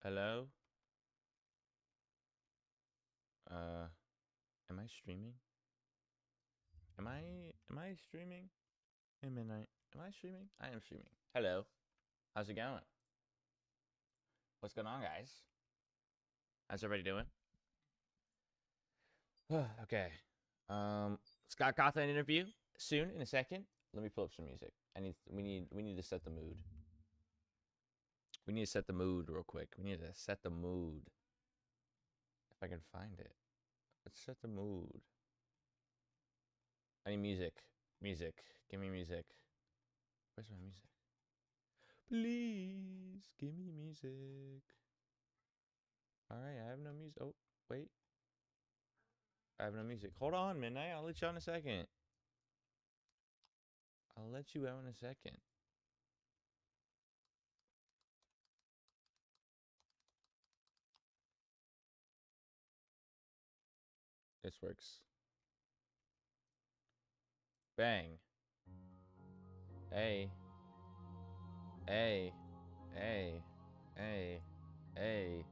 Hello? Am I streaming? Am I streaming? Hey midnight. Am I streaming? I am streaming. Hello. How's it going? What's going on, guys? How's everybody doing? Okay. Scott Cawthon interview soon in a second. Let me pull up some music. We need to set the mood. We need to set the mood real quick. We need to set the mood. If I can find it. Let's set the mood. I need music. Music. Give me music. Where's my music? Please give me music. Alright, I have no music. Oh, wait. I have no music. Hold on, Midnight. I'll let you out in a second. I'll let you out in a second. This works. Bang. Hey. Hey. Hey. Hey. Hey.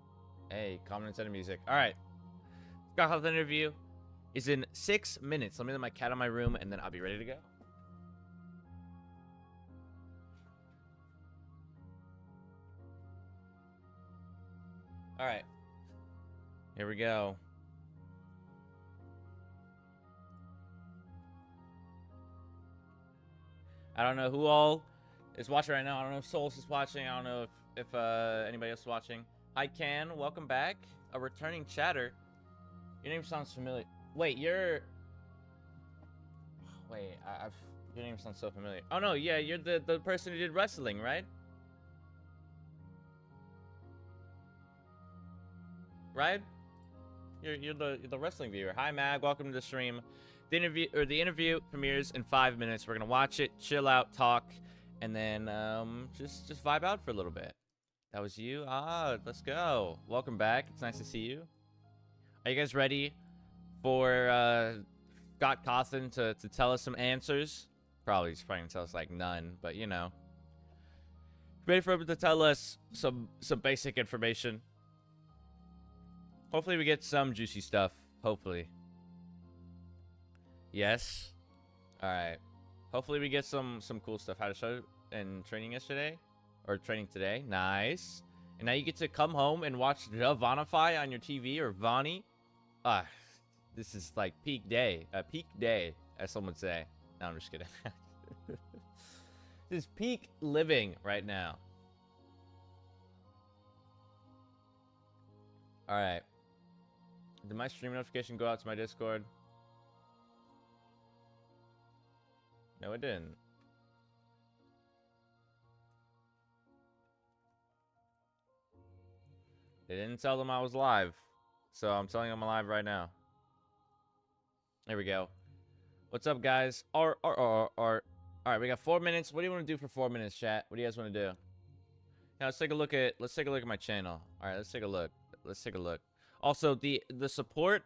Hey. Comment and send music. Alright. Scott Health interview is in 6 minutes. Let me let my cat in my room and then I'll be ready to go. Alright. Here we go. I don't know who all is watching right now. I don't know if Souls is watching. I don't know if anybody else is watching. Hi, Can. Welcome back. A returning chatter. Your name sounds familiar. Wait, you're... Wait, your name sounds so familiar. Oh, no, yeah, you're the person who did wrestling, right? Right? You're the wrestling viewer. Hi, Mag. Welcome to the stream. The interview premieres in 5 minutes. We're gonna watch it, chill out, talk, and then just vibe out for a little bit. That was you? Ah, let's go. Welcome back. It's nice to see you. Are you guys ready for Scott Cawthon to tell us some answers? He's probably gonna tell us like none, but you know. Ready for him to tell us some basic information. Hopefully we get some juicy stuff. Hopefully. Yes. Alright. Hopefully we get some cool stuff. How to show in training yesterday? Or training today. Nice. And now you get to come home and watch the Vonii on your TV or Vonii. This is like peak day. Peak day, as some would say. No, I'm just kidding. This is peak living right now. Alright. Did my stream notification go out to my Discord? No, it didn't. They didn't tell them I was live. So I'm telling them I'm live right now. There we go. What's up, guys? Alright, we got 4 minutes. What do you want to do for 4 minutes, chat? What do you guys want to do? Now let's take a look at my channel. Alright, let's take a look. Let's take a look. Also, the support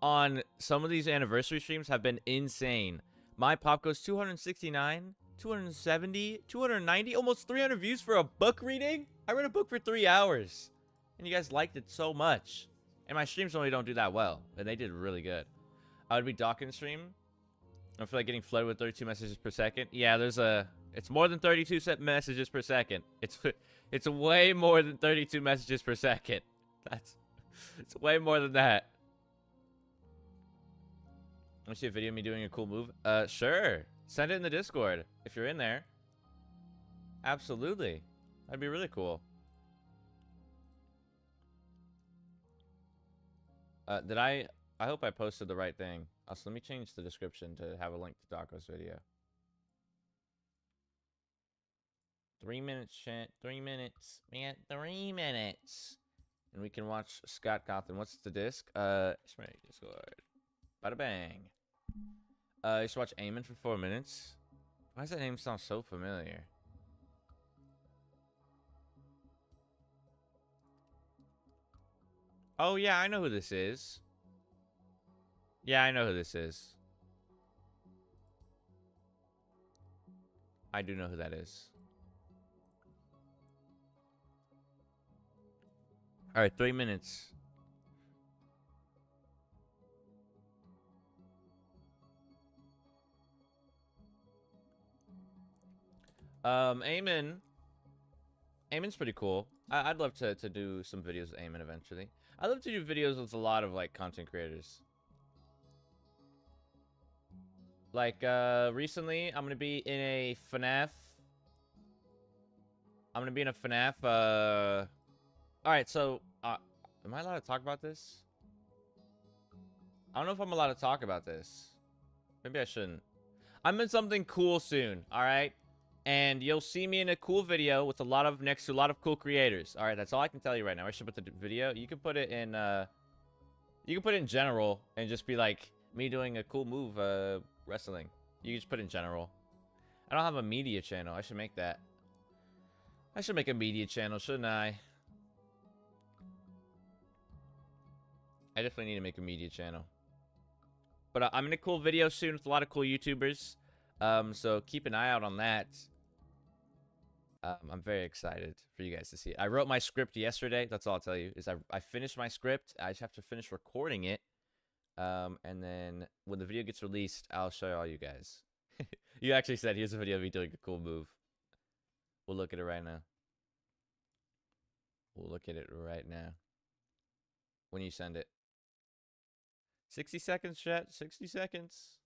on some of these anniversary streams have been insane. My pop goes 269, 270, 290, almost 300 views for a book reading. I read a book for 3 hours. And you guys liked it so much. And my streams only don't do that well. And they did really good. I would be DAWKOS stream. I feel like getting flooded with 32 messages per second. Yeah, it's more than 32 messages per second. It's way more than 32 messages per second. It's way more than that. Want to see a video of me doing a cool move? Sure. Send it in the Discord if you're in there. Absolutely. That'd be really cool. I hope I posted the right thing. Also, let me change the description to have a link to DAWKOS video. 3 minutes, chat. 3 minutes. We got 3 minutes. And we can watch Scott Cawthon. What's the disc? It's my Discord. Bada bang. You should watch Eamon for 4 minutes. Why does that name sound so familiar? Oh, yeah, I know who this is. Yeah, I know who this is. I do know who that is. All right, 3 minutes. Eamon. Eamon's pretty cool. I'd love to do some videos with Eamon eventually. I'd love to do videos with a lot of, like, content creators. Like, recently, I'm gonna be in a Fnaf. I'm gonna be in a Fnaf, Alright, so, am I allowed to talk about this? I don't know if I'm allowed to talk about this. Maybe I shouldn't. I'm in something cool soon, alright? And you'll see me in a cool video with next to a lot of cool creators. Alright, that's all I can tell you right now. I should put the video. You can put it in, you can put it in general and just be like, me doing a cool move, wrestling. You can just put it in general. I don't have a media channel. I should make that. I should make a media channel, shouldn't I? I definitely need to make a media channel. But I'm in a cool video soon with a lot of cool YouTubers. So keep an eye out on that. I'm very excited for you guys to see it. I wrote my script yesterday. That's all I'll tell you. Is I finished my script. I just have to finish recording it. And then when the video gets released, I'll show all you guys. You actually said, here's a video of me doing a cool move. We'll look at it right now. We'll look at it right now. When you send it. 60 seconds, chat. 60 seconds.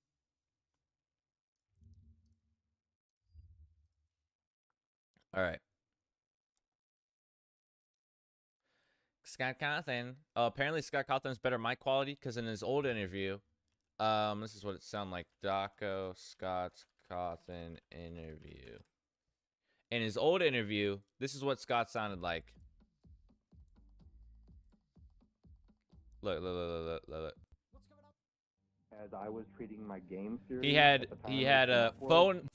All right. Scott Cawthon. Oh, apparently Scott Cawthon's better mic quality because in his old interview, this is what it sounded like. DAWKOS Scott Cawthon interview. In his old interview, this is what Scott sounded like. Look. As I was treating my game series, He had a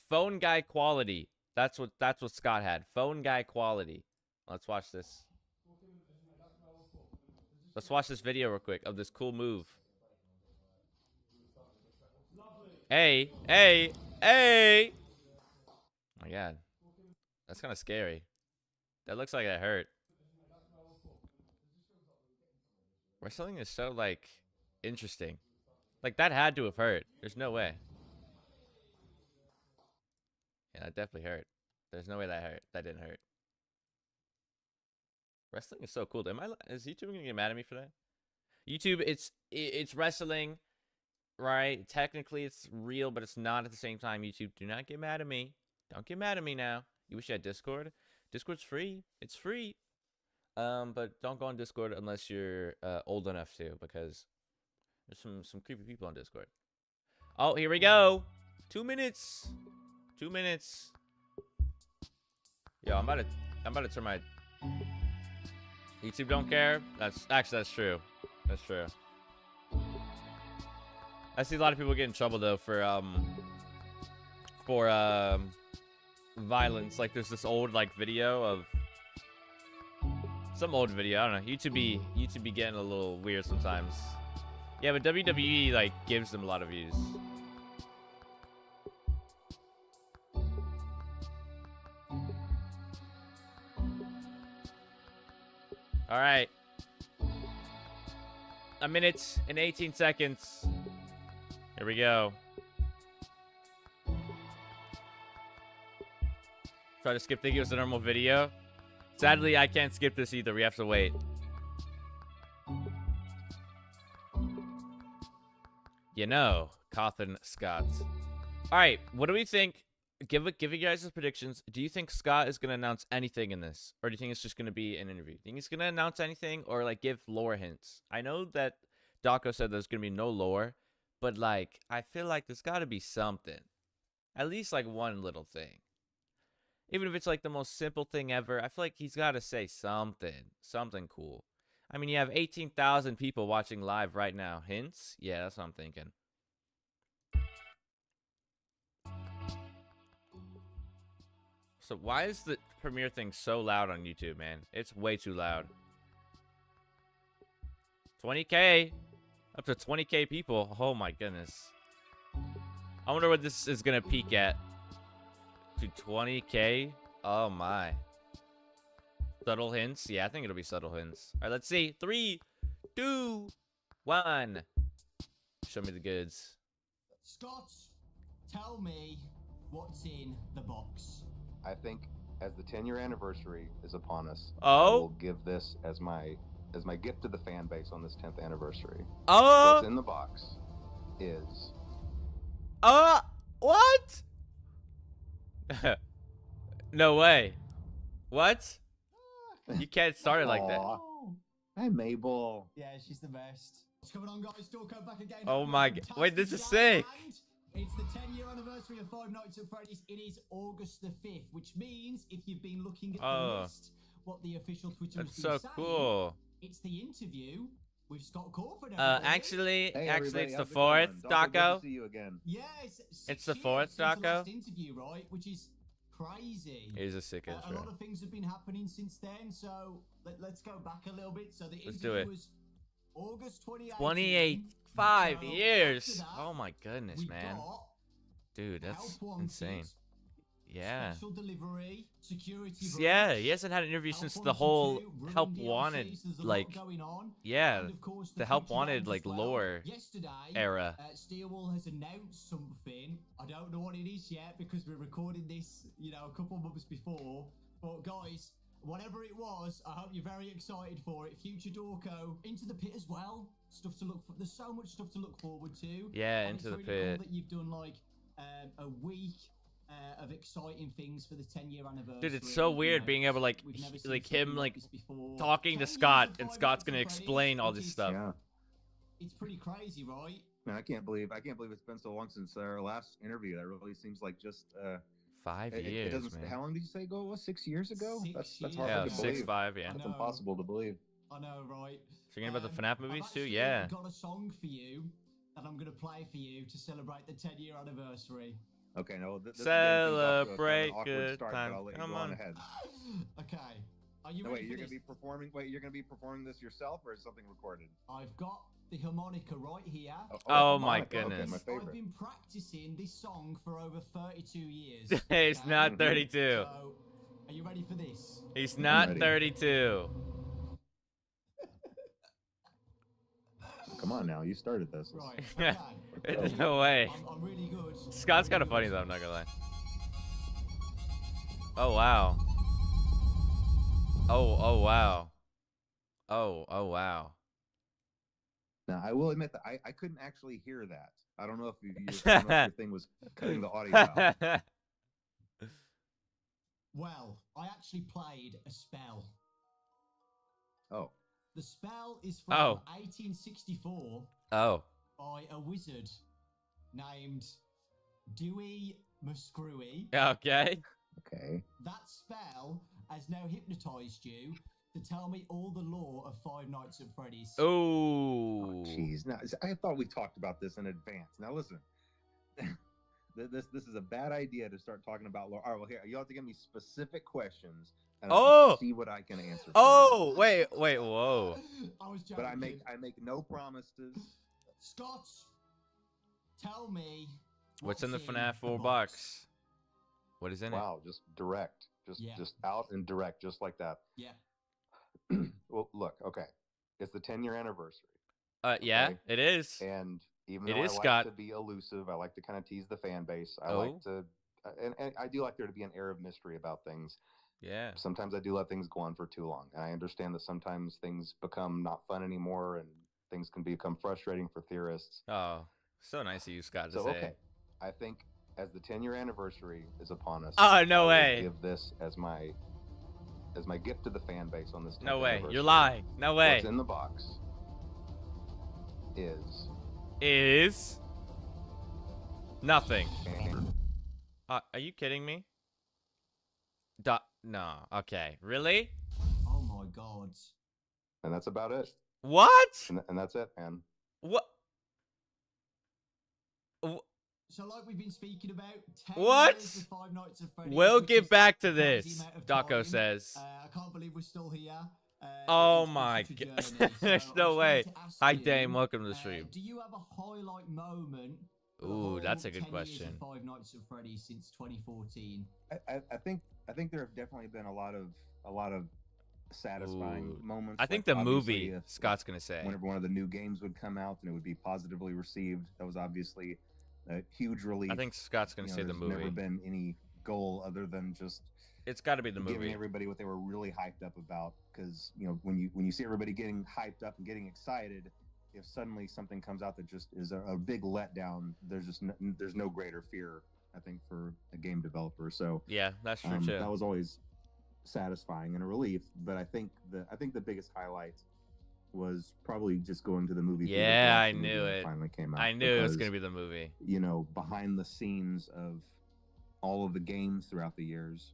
phone guy quality. That's what Scott had. Phone guy quality. Let's watch this. Let's watch this video real quick of this cool move. Hey! Oh my god. That's kind of scary. That looks like it hurt. Wrestling is so, like, interesting. Like, that had to have hurt. There's no way. Yeah, that definitely hurt. There's no way that hurt. That didn't hurt. Wrestling is so cool. Is YouTube gonna get mad at me for that? YouTube, it's wrestling, right? Technically, it's real, but it's not at the same time. YouTube, do not get mad at me. Don't get mad at me now. You wish you had Discord? Discord's free. It's free. But don't go on Discord unless you're old enough to, because there's some creepy people on Discord. Oh, here we go. 2 minutes. 2 minutes. Yo, I'm about to turn my YouTube don't care. That's true. That's true. I see a lot of people get in trouble though for violence. Like there's this old like video of some old video. I don't know. YouTube be getting a little weird sometimes. Yeah, but WWE like gives them a lot of views. All right. 1 minute and 18 seconds. Here we go. Try to skip, think it was a normal video. Sadly, I can't skip this either. We have to wait. You know, Cawthon Scott. All right, what do we think? Give you guys his predictions. Do you think Scott is gonna announce anything in this, or do you think it's just gonna be an interview? Do you think he's gonna announce anything, or like give lore hints? I know that DAWKOS said there's gonna be no lore, but like I feel like there's got to be something, at least like one little thing. Even if it's like the most simple thing ever, I feel like he's got to say something cool. I mean, you have 18,000 people watching live right now. Hints? Yeah, that's what I'm thinking. So why is the premiere thing so loud on YouTube, man? It's way too loud. 20K. Up to 20K people. Oh my goodness. I wonder what this is going to peak at. To 20K? Oh my. Subtle hints? Yeah, I think it'll be subtle hints. All right, let's see. 3, 2, 1. Show me the goods. Scott, tell me what's in the box. I think as the 10-year anniversary is upon us, Oh? I will give this as my gift to the fan base on this 10th anniversary. Oh! What's in the box is... What? No way. What? You can't start it like that. Aw. Hi, Mabel. Yeah, she's the best. What's going on, guys? Dawko back again. Oh my god. Wait, this is Fantastic sick. show, and it's the 10-year anniversary of Five Nights at Freddy's. It is August the 5th, which means if you've been looking at the list, what the official Twitter That's has so been saying, cool. it's the interview with Scott Cawthon. Actually, Hey, actually, everybody, it's the how's it going? 4th, Dawko, good to Dawko. see you again. Yeah, It's the 4th, since the Dawko. last interview, right? Which is crazy. Here's a sick A intro. lot of things have been happening since then, so let's go back a little bit. So the Let's do interview it. was August 2018. 28, 5 So years. after that, Oh my goodness, we man. got Dude, that's Help Wanted, insane. Yeah. Special delivery, security. Yeah, breach, he hasn't had an interview Help since the Wanted whole 2, Ruined Help DLC, Wanted, so there's a lot like, going on. yeah, And of course, the Help future Wanted, games like, as well. lore Yesterday, era. Steelwall has announced something. I don't know what it is yet because we're recording this, a couple of months before. But guys, whatever it was, I hope you're very excited for it. Future Dawko, Into the Pit as well. Stuff to look for. There's so much stuff to look forward to. Yeah, And Into the it's really Pit. cool that you've done like a week of exciting things for the 10-year anniversary. Dude, it's so weird being able to, like, we've never seen like something him, like, this before. talking 10 to years Scott, of and Five Scott's Nights gonna at Freddy's, explain all which this is- stuff. Yeah. It's pretty crazy, right? Man, I can't believe it's been so long since our last interview. That really seems like just 5 it years, doesn't. man. How long did you say ago? It was 6 years ago. 6 That's years hard Yeah, to ago. believe. 6, 5, yeah. That's know. impossible to believe. I know, right? Thinking about the FNAF movies I've too? actually Yeah. got a song for you that I'm going to play for you to celebrate the 10-year anniversary. Okay, no. This Celebrate is getting things off to a kind of an awkward good start, times. but I'll let you Come go on. ahead. Okay. Are you No, ready wait, for you're gonna this? be performing. Wait, you're gonna be performing this yourself, or is something recorded? I've got the harmonica right here. Oh my harmonica, okay, goodness. my I've favorite. been practicing this song for over 32 years. He's okay? not 32. So, are you ready for this? He's not ready. 32. Come on now, you started this. Right. Yeah. Okay. There's no way. I'm really good. Scott's kind of funny though, I'm not gonna lie. Oh wow. Oh wow. Oh wow. Now, I will admit that I couldn't actually hear that. I don't know if your thing was cutting the audio out. Well, I actually played a spell. Oh, The spell is from Oh. 1864 Oh. by a wizard named Dewey Muscrewy. Okay. okay. That spell has now hypnotized you to tell me all the lore of Five Nights at Freddy's. Oh. Jeez, now I thought we talked about this in advance. Now listen, this is a bad idea to start talking about lore. All right, well here you have to give me specific questions, and Oh! I'll see what I can answer. for Oh, wait, whoa. I was you. joking. But I make no promises. Scott, tell me What's in the FNAF the 4 box? What is in it? Wow, just direct, Yeah. just out and direct, just like that. Yeah. Well, look, okay, it's the 10-year anniversary, Yeah, okay. it is. and even It though is, I like Scott. to be elusive, I like to kind of tease the fan base. I Oh. like to, and I do like there to be an air of mystery about things. Yeah. Sometimes I do let things go on for too long, and I understand that sometimes things become not fun anymore, and things can become frustrating for theorists. Oh, so nice of you, Scott, to So say. okay, I think as the 10-year anniversary is upon us, Oh, no I will way. give this as my gift to the fan base on this 10th No way. anniversary. You're lying. No way. What's in the box is Nothing. Are you kidding me? No. Okay. Really? Oh my god. and that's about it. What? And that's it, man. What? So like we've been speaking about, 10 What? years of Five Nights at Freddy's, We'll which get is back to a crazy this, amount of Dawko time. says. I can't believe we're still here. Oh It's been my such a god. journey. There's So I no just way. wanted to ask Hi, you, Dame. Welcome to the stream. Do you have a highlight moment? for the Ooh, whole that's a good 10 years of question. Five Nights at Freddy's since 2014. I think there have definitely been a lot of satisfying Ooh. moments. I think like, the obviously, movie, if Scott's going to say. whenever one of the new games would come out and it would be positively received, that was obviously a huge relief. I think Scott's going to say the there's movie. never been any goal other than just It's got to be the giving movie. everybody what they were really hyped up about. Because when you see everybody getting hyped up and getting excited, if suddenly something comes out that just is a big letdown, there's no greater fear, I think, for a game developer. So Yeah, that's true too. that was always satisfying and a relief. But I think the biggest highlight was probably just going to the movie theater. to Yeah, watch I the movie knew when it. finally came out. I knew it was because, going to be the movie. behind the scenes of all of the games throughout the years,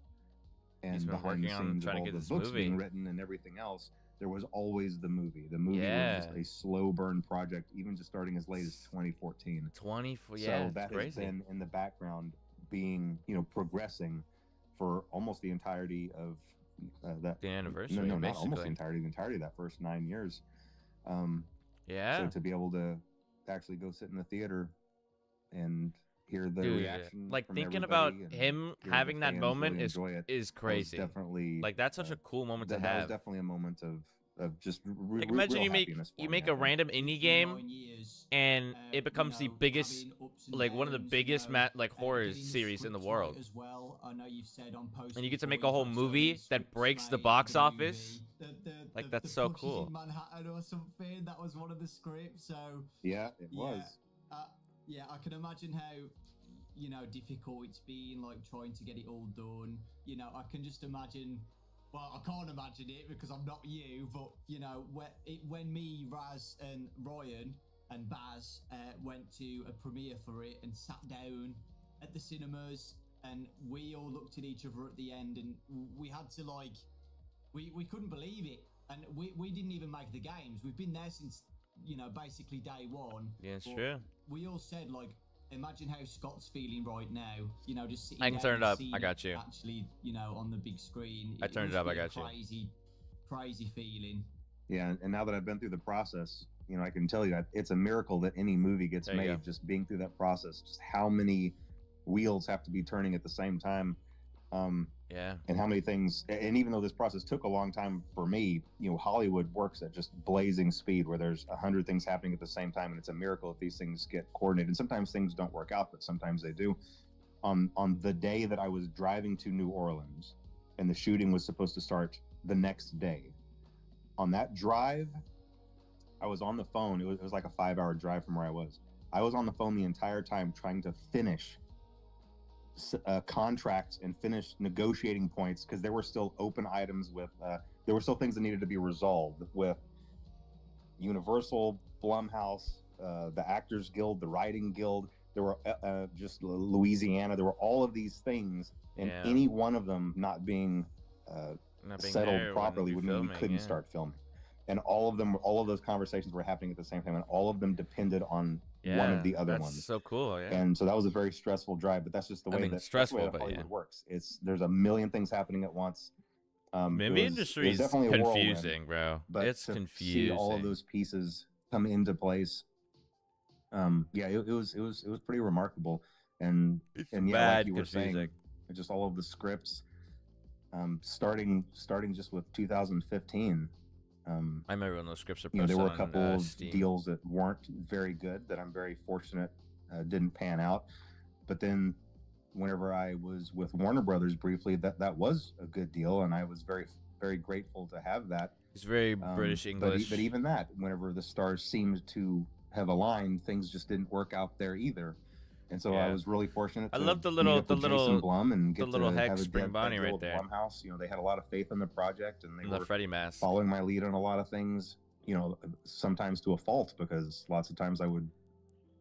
He's and been behind the working on scenes of trying to all get the this books movie. being written and everything else, there was always the movie. The movie Yeah. was just a slow burn project, even just starting as late as 2014. 24, yeah, So it's that crazy. has been in the background, being progressing for almost the entirety of that. The anniversary, No, not almost the basically. entirety of that first 9 years. Yeah. So to be able to actually go sit in the theater and hear the Dude, reaction, like from thinking everybody about and him hear the having that fans moment really is enjoy it, is that was crazy. definitely Like that's such a cool moment to that was have. definitely a moment of just Like imagine real you make happiness for you me, make I a think. random indie game and it becomes the biggest, like one of the biggest horror series in the world. As well. I know you've said on post And you get to before make a you've whole had so many movie that scripts breaks the made box for the office. movie. Like, that's so Flushes cool. in Manhattan or something. That was one of the scripts. So Yeah, it was. yeah, I can imagine how difficult it's been, like trying to get it all done. I can just imagine. Well, I can't imagine it because I'm not you, but when me, Raz, and Ryan and Baz went to a premiere for it and sat down at the cinemas, and we all looked at each other at the end, and we had to we couldn't believe it, and we didn't even make the games. We've been there since basically day one. Yeah, it's true. We all said imagine how Scott's feeling right now. Just sitting I can down turn it and up. seeing I got you. Actually, on the big screen. I turned it up. I got you. Crazy feeling. Yeah, and now that I've been through the process, I can tell you it's a miracle that any movie gets There you made. go. Just being through that process, just how many wheels have to be turning at the same time. Yeah. And how many things, and even though this process took a long time for me, Hollywood works at just blazing speed, where there's 100 things happening at the same time, and it's a miracle if these things get coordinated. And sometimes things don't work out, but sometimes they do. On the day that I was driving to New Orleans, and the shooting was supposed to start the next day, on that drive, I was on the phone. It was like a 5-hour drive from where I was. I was on the phone the entire time trying to finish contracts and finish negotiating points, because there were still open items with there were still things that needed to be resolved with Universal, Blumhouse, the Actors Guild, the Writing Guild. There were just Louisiana. There were all of these things, and Yeah. any one of them not being Not being settled there when properly you're would mean we filming, couldn't yeah. start filming. And all of those conversations were happening at the same time, and all of them depended on one of the other that's ones. so cool. Yeah. And so that was a very stressful drive, but that's just the I way mean, that stressful, that's the way that but Hollywood yeah. works. There's a million things happening at once. Movie industry is definitely a whirlwind, confusing, bro. but It's to confusing. see all of those pieces come into place, yeah, it was pretty remarkable. And yeah, bad like you were saying, confusing. just all of the scripts, starting just with 2015. I remember when those scripts are There posted were a on, couple of Steam. deals that weren't very good, that I'm very fortunate didn't pan out. But then whenever I was with Warner Brothers briefly, that was a good deal, and I was very, very grateful to have that. It's very British English. But even that, whenever the stars seemed to have aligned, things just didn't work out there either. And so I was really fortunate. I to love the meet little up with Jason Blum and get little to hex have a Spring deal Bonnie right with there. Blumhouse. They had a lot of faith in the project, and they The were Freddy mask. following my lead on a lot of things. Sometimes to a fault, because lots of times I would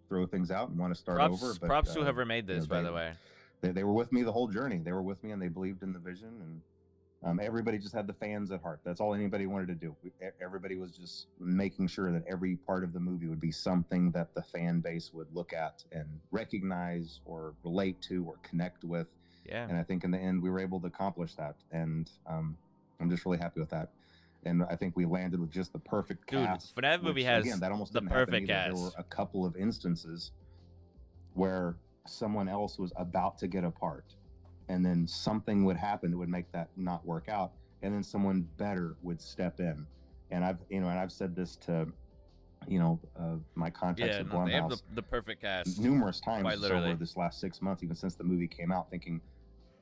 throw things out and want to start over. But props to whoever made this, by the way. They were with me the whole journey. They were with me, and they believed in the vision, and everybody just had the fans at heart. That's all anybody wanted to do. Everybody was just making sure that every part of the movie would be something that the fan base would look at and recognize or relate to or connect with. Yeah. And I think in the end we were able to accomplish that, and I'm just really happy with that. And I think we landed with just the perfect cast. Fnaf movie has again, that almost the didn't happen perfect either. cast. There were a couple of instances where someone else was about to get a part, and then something would happen that would make that not work out. and then someone better would step in. And I've said this to, my contacts Yeah, at no, they have Blumhouse the perfect cast. numerous times Quite literally. over this last 6 months, even since the movie came out, thinking,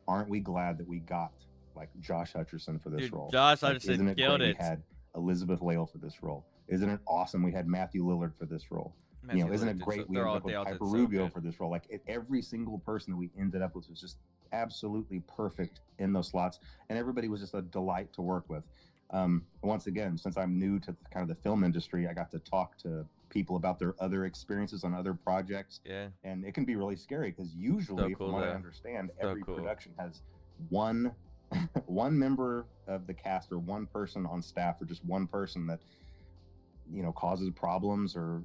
aren't we glad that we got like Josh Hutcherson for this Dude, role? Josh Like, Hutcherson isn't it killed great it. we had Elizabeth Lale for this role? Isn't it awesome we had Matthew Lillard for this role? Isn't it great we ended up with Piper Rubio for this role? Like every single person that we ended up with was just absolutely perfect in those slots, and everybody was just a delight to work with. Once again, since I'm new to kind of the film industry, I got to talk to people about their other experiences on other projects. Yeah. And it can be really scary because usually, from what I understand, every production has one member of the cast or one person on staff or just one person that causes problems or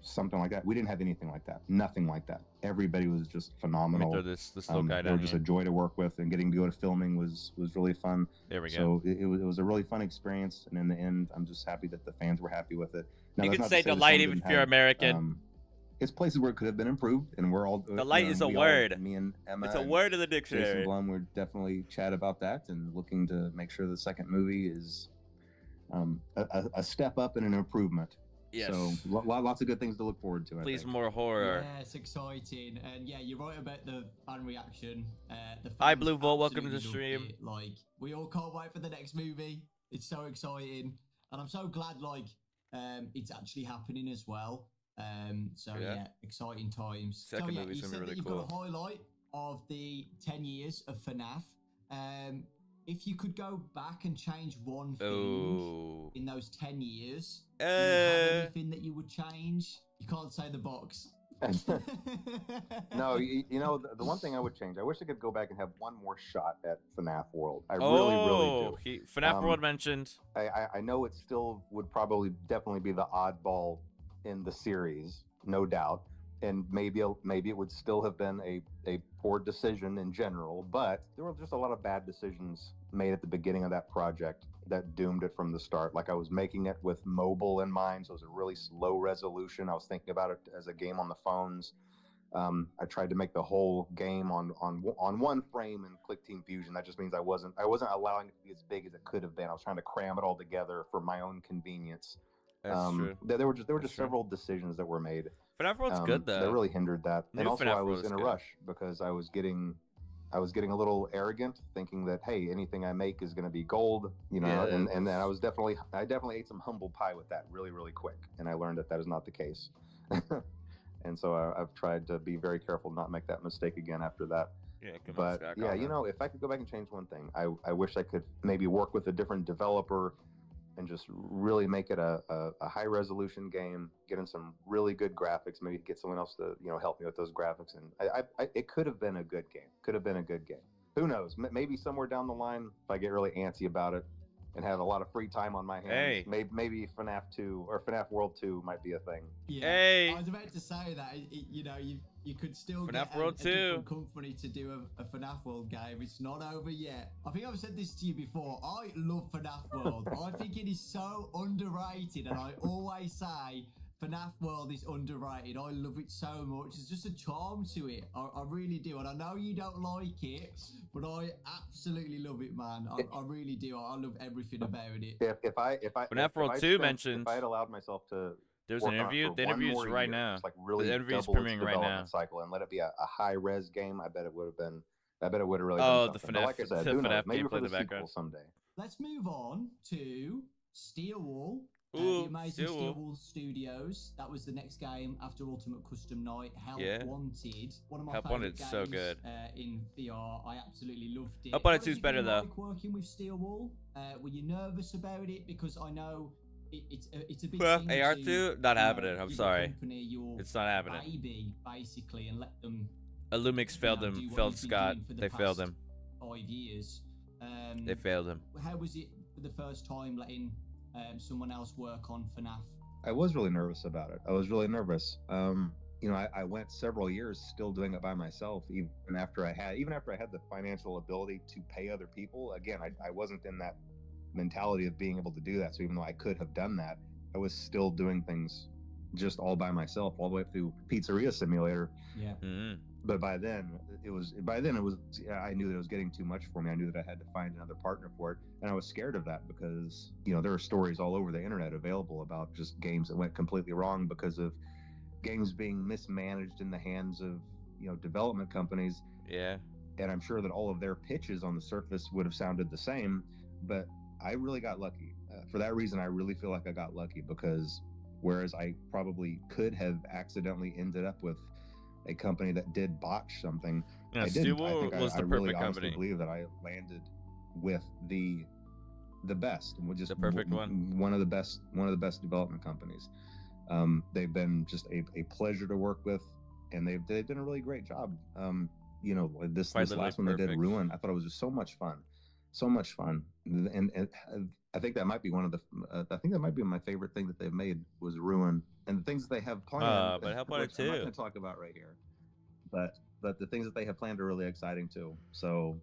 something like that. We didn't have anything like that. Nothing like that. Everybody was just phenomenal. This little guy they were just a joy to work with, and getting to go to filming was really fun. There we go. So it was a really fun experience, and in the end, I'm just happy that the fans were happy with it. Now, you can say delight even if you're American. It's places where it could have been improved, and we're all delight is a word. Me and Emma, it's a word in the dictionary. Jason Blum, we're definitely chat about that, and looking to make sure the second movie is a step up and an improvement. Yes. So lots of good things to look forward to. Please, more horror. Yeah, it's exciting, and yeah, you're right about the fan reaction. Hi, Blue Volt. Welcome to the stream. Like, we all can't wait for the next movie. It's so exciting, and I'm so glad it's actually happening as well. So yeah, exciting times. Second movie's you gonna said be really that you've cool. got a highlight of the 10 years of FNAF. If you could go back and change one thing in those 10 years, do you have anything that you would change? You can't say the box. No, the one thing I would change, I wish I could go back and have one more shot at FNAF World. I really do. FNAF World mentioned. I know it still would definitely be the oddball in the series, no doubt. And maybe it would still have been a poor decision in general, but there were just a lot of bad decisions made at the beginning of that project that doomed it from the start. Like, I was making it with mobile in mind, so it was a really low resolution. I was thinking about it as a game on the phones. I tried to make the whole game on one frame in Click Team Fusion. That just means I wasn't allowing it to be as big as it could have been. I was trying to cram it all together for my own convenience. That's true. There were just several decisions that were made. FNAF World's good though. That really hindered that. And also, I was in a rush because I was getting a little arrogant, thinking that, hey, anything I make is going to be gold, and I definitely ate some humble pie with that really, really quick, and I learned that is not the case. And so I've tried to be very careful not make that mistake again after that. Yeah, but yeah, if I could go back and change one thing, I wish I could maybe work with a different developer and just really make it a high resolution game, get in some really good graphics, maybe get someone else to help me with those graphics, and it could have been a good game. Who knows? Maybe somewhere down the line, if I get really antsy about it and have a lot of free time on my hands, maybe FNAF 2 or FNAF World 2 might be a thing. Yeah, I was about to say that you could still FNAF get World a 2 different company to do a FNAF World game. It's not over yet. I think I've said this to you before. I love FNAF World. I think it is so underrated, and I always say FNAF World is underrated. I love it so much. There's just a charm to it. I really do. And I know you don't like it, but I absolutely love it, man. I really do. I love everything about it. If FNAF World 2 mentioned, if I had allowed myself to there's an interview. The interview is right now. Like really the interview is double premiering its right now. development cycle and let it be a high res game. I bet it would have really been the something. FNAF, But like I said, the who knows? FNAF Maybe gameplay for in the the background. sequel someday. Let's move on to Steel Wall. Ooh, The amazing Steel Steel Wall. Wall Studios. That was the next game after Ultimate Custom Night. Help Wanted. One of my Help favorite Wanted's games so good. In VR. I absolutely loved it. Help Wanted How did 2's you better, though. like working with Steel Wall? Were you nervous about it? Because I know it's a big Well, thing AR2, to, not happening. I'm give a sorry. company your It's not happening. baby, basically, and let them Illumix failed do him. what Failed you've been Scott. doing for the They failed past him. 5 years. They failed him. How was it for the first time letting someone else work on FNAF? I was really nervous about it. I was really nervous. I went several years still doing it by myself, even after I had the financial ability to pay other people. Again, I wasn't in that mentality of being able to do that. So even though I could have done that, I was still doing things just all by myself, all the way through Pizzeria Simulator. Yeah. but by then it was I knew that it was getting too much for me. I knew that I had to find another partner for it, and I was scared of that because there are stories all over the internet available about just games that went completely wrong because of games being mismanaged in the hands of development companies. Yeah. And I'm sure that all of their pitches on the surface would have sounded the same, but I really got lucky. For that reason, I really feel like I got lucky, because whereas I probably could have accidentally ended up with a company that did botch something, Yeah, I didn't. I Steel think was I the really perfect honestly company. believe that I landed with the best, and just The perfect one. one of the best development companies. They've been just a pleasure to work with, and they've done a really great job. This Quite literally last one they did, perfect. Ruin, I thought it was just so much fun, and I think that might be one of the I think that might be my favorite thing that they've made was Ruin, and the things that they have planned, But Help Wanted which I'm not 2. going to talk about right here, but the things that they have planned are really exciting too. So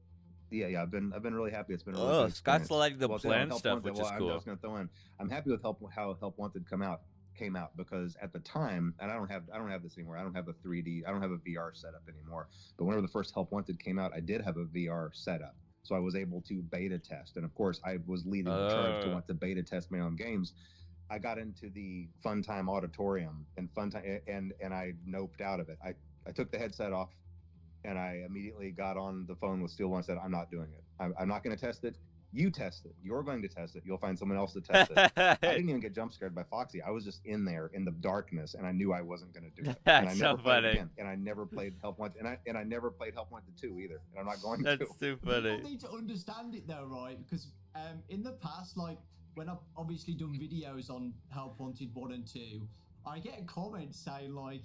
yeah, I've been really happy. It's been a really good Scott's experience. liking the Well, plan Help stuff, Wanted, which is I'm cool. just going to throw in, I'm happy with how Help Wanted came out, because at the time, and I don't have this anymore. I don't have a VR setup anymore. But whenever the first Help Wanted came out, I did have a VR setup, so I was able to beta test. And of course, I was leading the charge to want to beta test my own games. I got into the Funtime Auditorium and I noped out of it. I took the headset off, and I immediately got on the phone with Steel One and said, I'm not doing it. I'm not going to test it. You test it. You're going to test it. You'll find someone else to test it. I didn't even get jump scared by Foxy. I was just in there in the darkness, and I knew I wasn't going to do it. And I That's never so played it funny. again. And I never played Help Wanted, and I never played Help Wanted 2 either. And I'm not going to. That's too funny. People need to understand it though, right? Because in the past, like when I've obviously done videos on Help Wanted 1 and 2, I get a comment saying like,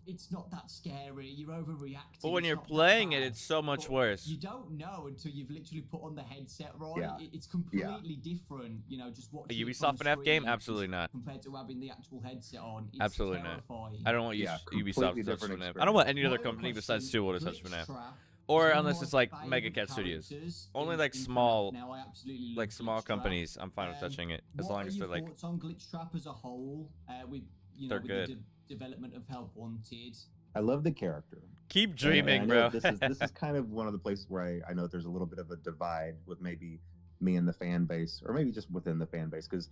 it's not that scary, you're overreacting. But when it's you're not that playing it, bad." it's so much But worse. You don't know until you've literally put on the headset, right? Yeah. It's completely different, just watching A it from Ubisoft the FNAF game? screen Absolutely not. compared to having the actual headset on. It's Absolutely not. terrifying. I don't want completely Ubisoft to touch different FNAF. I don't want any other Final company besides question, Stillwater to touch Glitch FNAF. Trap Or is one unless of it's my like favourite Mega Cat Studios. characters Only in like FNAF small, now. I absolutely love like small Glitch Trap. companies, I'm fine with touching it as long as they're like. What are your thoughts on Glitch Trap as a whole? With They're with good. the development of Help Wanted. I love the character. Keep dreaming, and I know bro. this is kind of one of the places where I know that there's a little bit of a divide with maybe me and the fan base, or maybe just within the fan base, because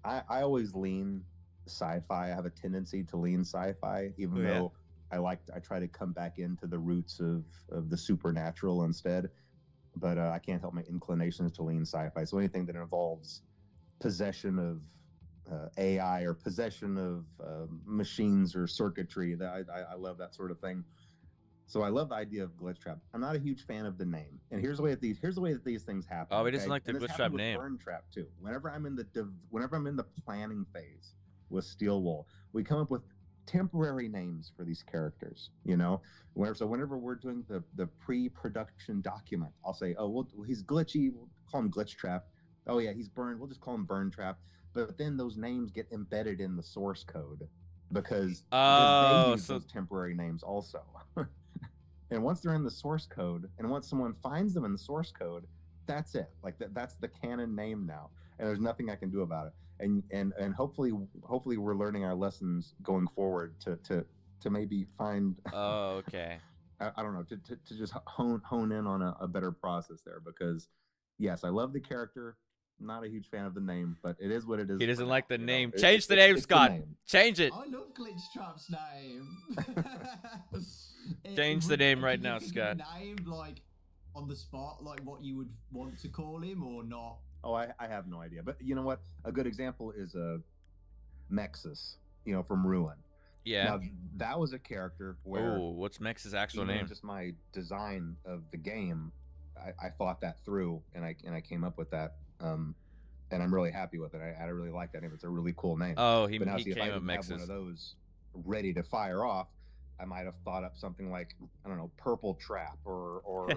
I always lean sci-fi. I have a tendency to lean sci-fi, even though I try to come back into the roots of the supernatural instead. But I can't help my inclinations to lean sci-fi. So anything that involves possession of AI or possession of machines or circuitry, that I love that sort of thing. So I love the idea of Glitch Trap. I'm not a huge fan of the name, and here's the way that these things happen. Oh, he doesn't like the Glitch Trap name. Burn Trap too. Whenever I'm in the planning phase with Steel Wool, we come up with temporary names for these characters. Whenever we're doing the pre-production document, I'll say, oh, well, he's glitchy. We'll call him Glitch Trap. Oh yeah, he's Burn. We'll just call him Burn Trap. But then those names get embedded in the source code because they use those temporary names also. And once they're in the source code, and once someone finds them in the source code, that's it. Like that's the canon name now, and there's nothing I can do about it. And hopefully we're learning our lessons going forward to maybe find. Oh, okay. I don't know, to just hone in on a better process there, because yes, I love the character. Not a huge fan of the name, but it is what it is. He doesn't like the name. Know? Change the name, Scott. The name. Change it. I love Glitch Trap's name. Change the name right now, Scott. Name like on the spot, like what you would want to call him or not? Oh, I have no idea. But you know what? A good example is Mexus, from Ruin. Yeah. Now, that was a character where. Oh, what's Mex's actual name? Just my design of the game, I thought that through, and I came up with that. And I'm really happy with it. I really like that name. It's a really cool name. Oh, he came up with if I didn't have Mex's. one of those ready to fire off, I might have thought up something like, I don't know, Purple Trap or or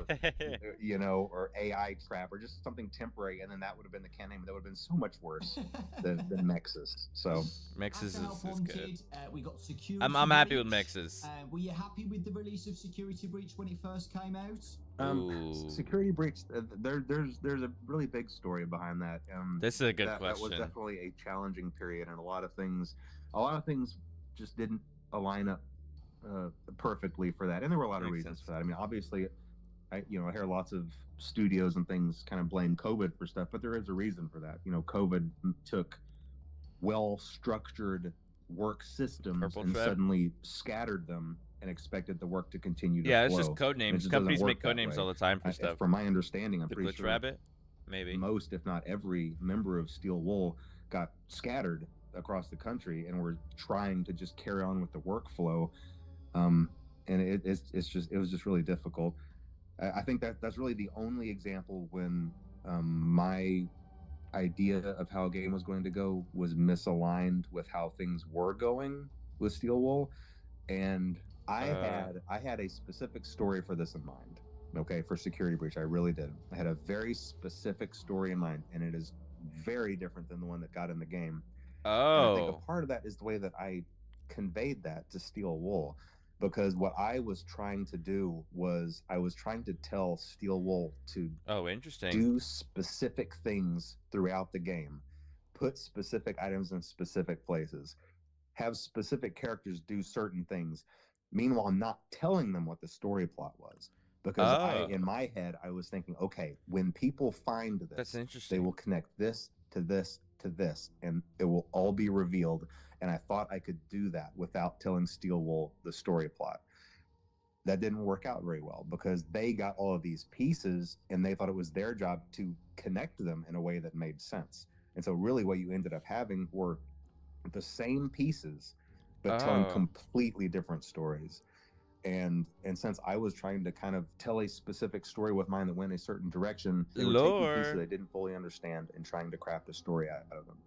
AI Trap, or just something temporary, and then that would have been the can name. That would have been so much worse than Mexus. So Mex's is good. We got Security I'm happy Breach. with Mex's. Were you happy with the release of Security Breach when it first came out? Security Breach. There's a really big story behind that. This is a good question. That was definitely a challenging period, and a lot of things just didn't align up perfectly for that, and there were a lot of Makes reasons sense. for that. I mean, obviously, I hear lots of studios and things kind of blame COVID for stuff, but there is a reason for that. COVID took well-structured work systems Purple and Trap. suddenly scattered them and expected the work to continue to Yeah, it's just flow. code And it names. just doesn't Companies work make code that names way. all the time for stuff. From my understanding, I'm The pretty Glitch sure Rabbit, maybe. most, if not every, member of Steel Wool got scattered across the country and were trying to just carry on with the workflow. And it was just really difficult. I think that's really the only example when my idea of how a game was going to go was misaligned with how things were going with Steel Wool, and I had a specific story for this in mind. Okay, for Security Breach, I really did. I had a very specific story in mind, and it is very different than the one that got in the game. And I think a Oh. part of that is the way that I conveyed that to Steel Wool, because what I was trying to do was I was trying to tell Steel Wool to Interesting. do specific things throughout the game, put specific items in specific places, have specific characters do certain things, meanwhile not telling them what the story plot was. Because in my head, I was thinking, okay, when people find this, That's interesting. they will connect this to this to this, and it will all be revealed. And I thought I could do that without telling Steel Wool the story plot. That didn't work out very well because they got all of these pieces and they thought it was their job to connect them in a way that made sense. And so really what you ended up having were the same pieces, but telling completely different stories. And since I was trying to kind of tell a specific story with mine that went a certain direction, they were taking pieces they didn't fully understand and trying to craft a story out of them.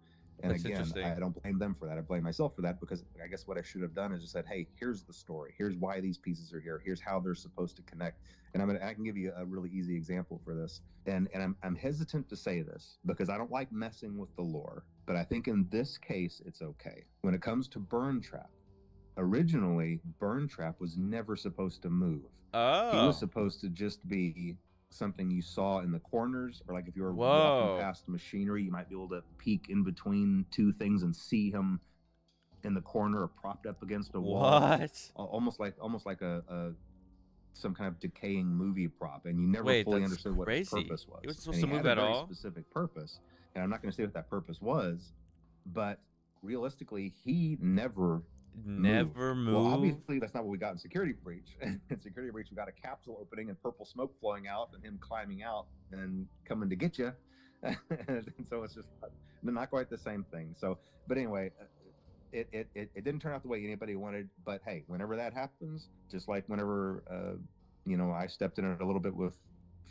And That's again, I don't blame them for that. I blame myself for that, because I guess what I should have done is just said, hey, here's the story. Here's why these pieces are here. Here's how they're supposed to connect. And I can give you a really easy example for this. And I'm hesitant to say this because I don't like messing with the lore, but I think in this case, it's okay. When it comes to Burn Trap, originally, Burn Trap was never supposed to move. He was supposed to just be something you saw in the corners, or like if you were walking past machinery, you might be able to peek in between two things and see him in the corner or propped up against a wall. Almost like a some kind of decaying movie prop, and you never fully understood what his purpose was. He wasn't supposed to move at all. Specific purpose, and I'm not going to say what that purpose was, but realistically, he never moved. Well, obviously, that's not what we got in Security Breach. In Security Breach, we got a capsule opening and purple smoke flowing out, and him climbing out and coming to get you. And so it's just not quite the same thing. So, but anyway, it didn't turn out the way anybody wanted. But hey, whenever that happens, just like whenever I stepped in it a little bit with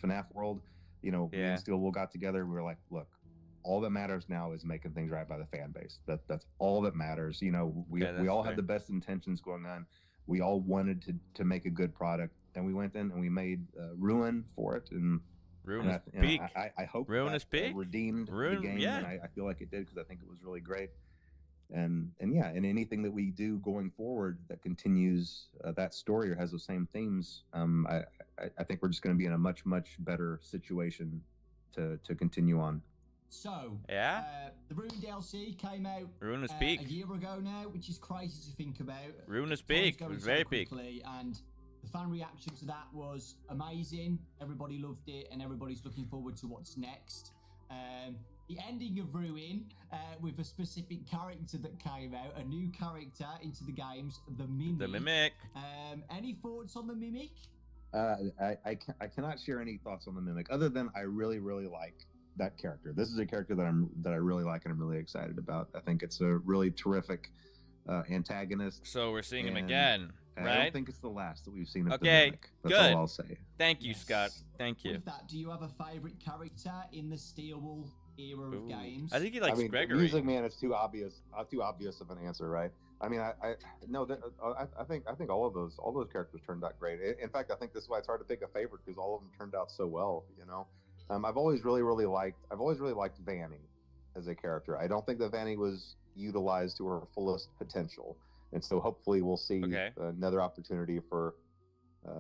FNAF World, me and Steel Wool got together. We were like, look, all that matters now is making things right by the fan base. That's all that matters. We all had the best intentions going on. We all wanted to make a good product, and we went in and we made Ruin for it. And I hope that redeemed the game, and I feel like it did, because I think it was really great. And anything that we do going forward that continues that story or has those same themes, I think we're just going to be in a much better situation to continue on. So, the Rune DLC came out a year ago now, which is crazy to think about. Rune is peak. It was very peak. And the fan reaction to that was amazing. Everybody loved it, and everybody's looking forward to what's next. The ending of Ruin, with a specific character that came out, a new character into the games, the Mimic. The Mimic. Any thoughts on the Mimic? I cannot share any thoughts on the Mimic, other than I really like that character. This is a character that I really like and I'm really excited about. I think it's a really terrific antagonist. So we're seeing him again, right? I don't think it's the last that we've seen of the Mimic. That's good. all I'll say. Thank you, Scott. Thank you. With that, do you have a favorite character in the Steel Wool era of games? I think he likes Gregory. Music Man is too obvious of an answer, right? I mean, I think all those characters turned out great. In fact, I think this is why it's hard to pick a favorite, because all of them turned out so well. I've always really liked Vonii as a character. I don't think that Vonii was utilized to her fullest potential, and so hopefully we'll see another opportunity for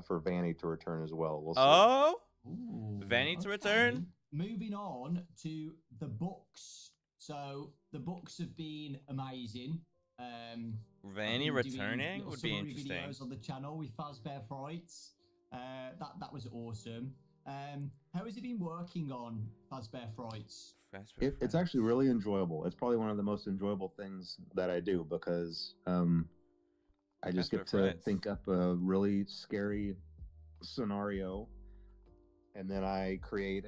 Vonii to return as well. We'll see. Vonii to return. Moving on to the books. So the books have been amazing. Vanny I've been doing returning little would be summary interesting. videos on the channel with Fazbear Frights. That was awesome. How has it been working on Fazbear Frights? It's actually really enjoyable. It's probably one of the most enjoyable things that I do because I just get to think up a really scary scenario, and then I create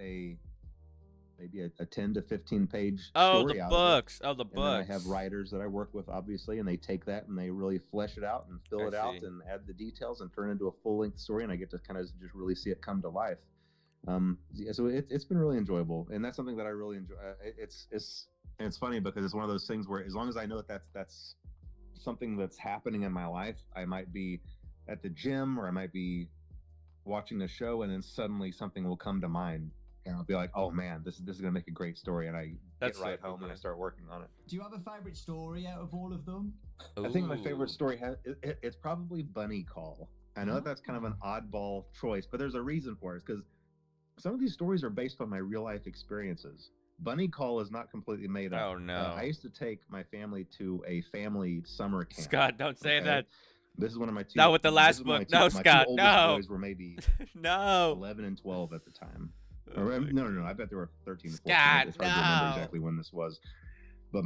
maybe a 10 to 15 page story out of it. Oh, the books. And then I have writers that I work with, obviously, and they take that and they really flesh it out and fill it out and add the details and turn it into a full-length story, and I get to kind of just really see it come to life. So it's been really enjoyable, and that's something that I really enjoy. It's funny because it's one of those things where as long as I know that that's something that's happening in my life, I might be at the gym or I might be watching a show, and then suddenly something will come to mind, and I'll be like, "Oh man, this is gonna make a great story," and I get right home and I start working on it. Do you have a favorite story out of all of them? I think my favorite story it's probably Bunny Call. I know that's kind of an oddball choice, but there's a reason for it. It's because some of these stories are based on my real life experiences. Bunny Call is not completely made up. Oh no! I used to take my family to a family summer camp. Scott, don't say that. This is one of my two. Not with the last book. No, Scott. My two no. boys were maybe no 11 and 12 at the time. No. I bet they were 13 and 14. Scott, it's hard to remember exactly when this was. But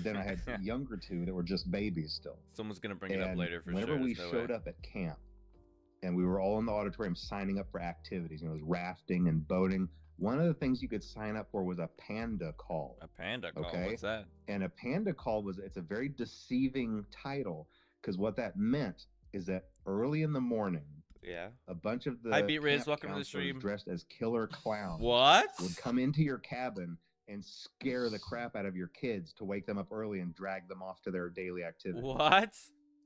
then I had younger two that were just babies still. Someone's gonna bring it up later for whenever sure. Whenever we showed up at camp, and we were all in the auditorium signing up for activities, it was rafting and boating. One of the things you could sign up for was a panda call. A panda call. Okay? What's that? And a panda call it's a very deceiving title, because what that meant is that early in the morning, a bunch of the Hi, Beat Riz, welcome to the stream. Dressed as killer clowns would come into your cabin and scare the crap out of your kids to wake them up early and drag them off to their daily activities. What?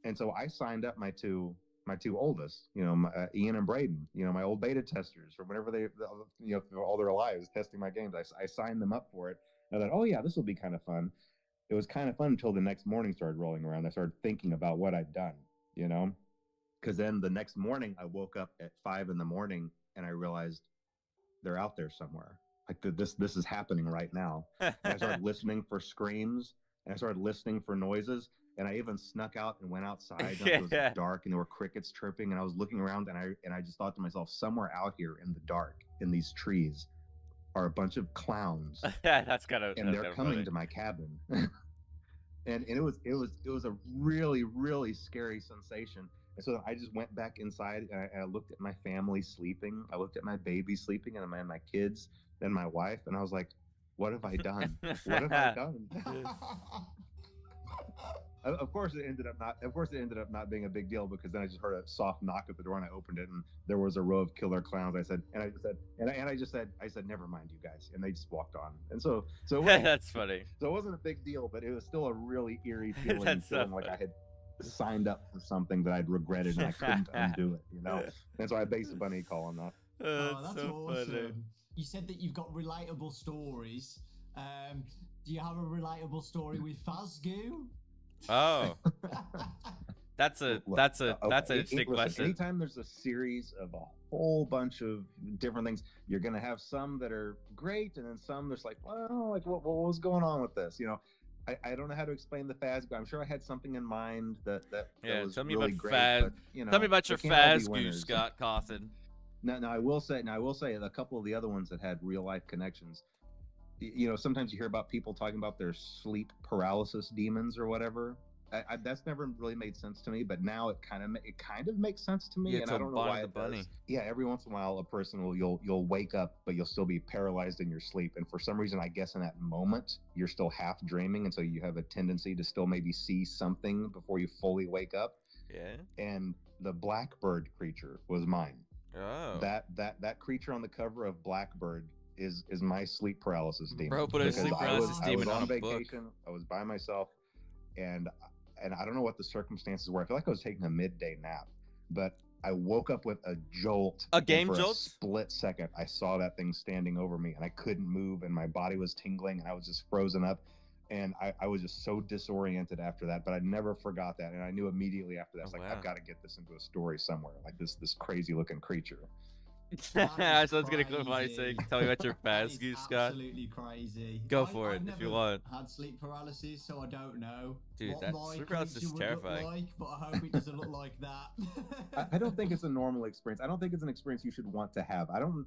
And so I signed up my two oldest, Ian and Braden, my old beta testers, or whenever they, all their lives testing my games. I signed them up for it. I thought, oh yeah, this will be kind of fun. It was kind of fun until the next morning started rolling around. I started thinking about what I'd done, because then the next morning I woke up at 5 a.m. and I realized they're out there somewhere. Like this is happening right now. And I started listening for screams, and I started listening for noises. And I even snuck out and went outside. It was dark, and there were crickets chirping. And I was looking around, and I just thought to myself, somewhere out here in the dark, in these trees, are a bunch of clowns. That's they're coming to my cabin. and it was a really, really scary sensation. And so I just went back inside, and I looked at my family sleeping. I looked at my baby sleeping, and my kids, and my wife, and I was like, "What have I done? What have I done?" Of course, it ended up not being a big deal, because then I just heard a soft knock at the door, and I opened it, and there was a row of killer clowns. I said, "Never mind, you guys," and they just walked on. And so that's funny. So it wasn't a big deal, but it was still a really eerie feeling, like I had signed up for something that I'd regretted and I couldn't undo it. And so I based a Bunny Call on that. That's so awesome. Funny. You said that you've got relatable stories. Do you have a relatable story with Fazgoo? Oh, that's an interesting question. Anytime there's a series of a whole bunch of different things, you're gonna have some that are great, and then some that's like, well, like what was going on with this? I don't know how to explain the Fazgoo. I'm sure I had something in mind that was tell me really about great. Tell me about your Fazgoo, Scott Cawthon. Now I will say a couple of the other ones that had real life connections. Sometimes you hear about people talking about their sleep paralysis demons or whatever. That's never really made sense to me, but now it kind of makes sense to me, and I don't know why it does. Yeah, every once in a while, a person you'll wake up, but you'll still be paralyzed in your sleep, and for some reason, I guess in that moment, you're still half dreaming, and so you have a tendency to still maybe see something before you fully wake up. Yeah. And the Blackbird creature was mine. Oh. That creature on the cover of Blackbird is my sleep paralysis demon. Bro, put a sleep paralysis demon on vacation. I was by myself, and I don't know what the circumstances were. I feel like I was taking a midday nap, but I woke up with a jolt. A game jolt? For a split second, I saw that thing standing over me, and I couldn't move, and my body was tingling, and I was just frozen up, and I was just so disoriented after that. But I never forgot that, and I knew immediately after that, I've got to get this into a story somewhere, like this crazy looking creature. That So is it's gonna clip my crazy. saying, tell me about your That fast is goose, Scott. absolutely crazy. Go for I've it if you never want. had sleep paralysis, so I don't know Dude, what that my sleep paralysis creature is would terrifying. look like, but I hope it doesn't look like that. I don't think it's a normal experience. I don't think it's an experience you should want to have. I don't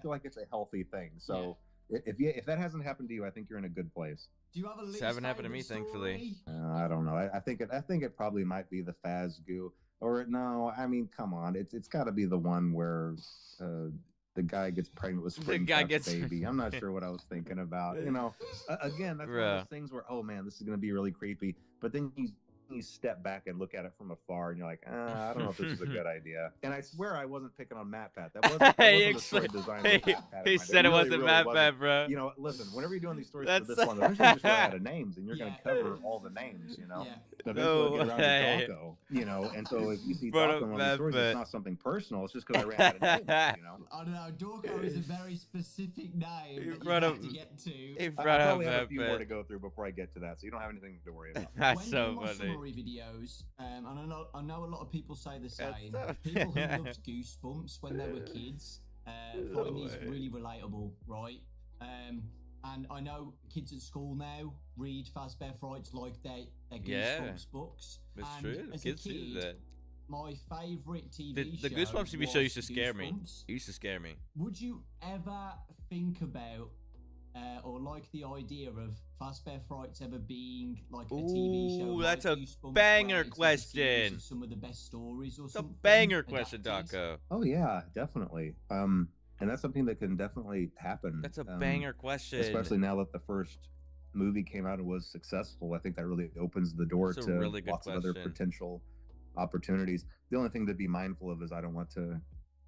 feel like it's a healthy thing. So if that hasn't happened to you, I think you're in a good place. Do you have a least It haven't happened to favorite me, thankfully. story? I don't know. I think it probably might be the Fazgoo, or no. I mean, come on. It's got to be the one where the guy gets pregnant with The guy Springtrap's gets baby. I'm not sure what I was thinking about. You know, again, that's one of those things where, oh man, this is going to be really creepy. But then you step back and look at it from afar, and you're like, I don't know if this is a good idea. And I swear I wasn't picking on MatPat. That wasn't the story design. He said it wasn't MatPat, bro. You know, listen, whenever you're doing these stories That's for this long, eventually you just run out of names, and you're going to cover all the names, you know. Eventually get around to Dawko, you know. And so if you see Dawko in one of these stories, it's not something personal. It's just because I ran out of names, you know. I don't know. Dawko is a very specific name In that front you of- have to get to. In I front of probably have a few more MatPat. to go through before I get to that, so you don't have anything to worry about. That's When so doing my funny. summary videos, and I know a lot of people say the That's same. so- People who loved Goosebumps when they were kids No find these way. really relatable, right? And I know kids at school now read Fazbear Frights like they Goosebumps books. It's And true. as a Kids do kid, that. my favourite TV The show Goosebumps TV show was used to scare me. Goosebumps. It used to scare me. Would you ever think about or like the idea of Fazbear Frights ever being like a TV show? Ooh, like that's a Goosebumps, banger where it's like a question. series of some of the best stories or It's a something. banger question, adapted? Dawko. Oh yeah, definitely. And that's something that can definitely happen. That's a banger question. Especially now that the first movie came out and was successful. I think that really opens the door That's a to really good lots of other question. potential opportunities. The only thing to be mindful of is I don't want to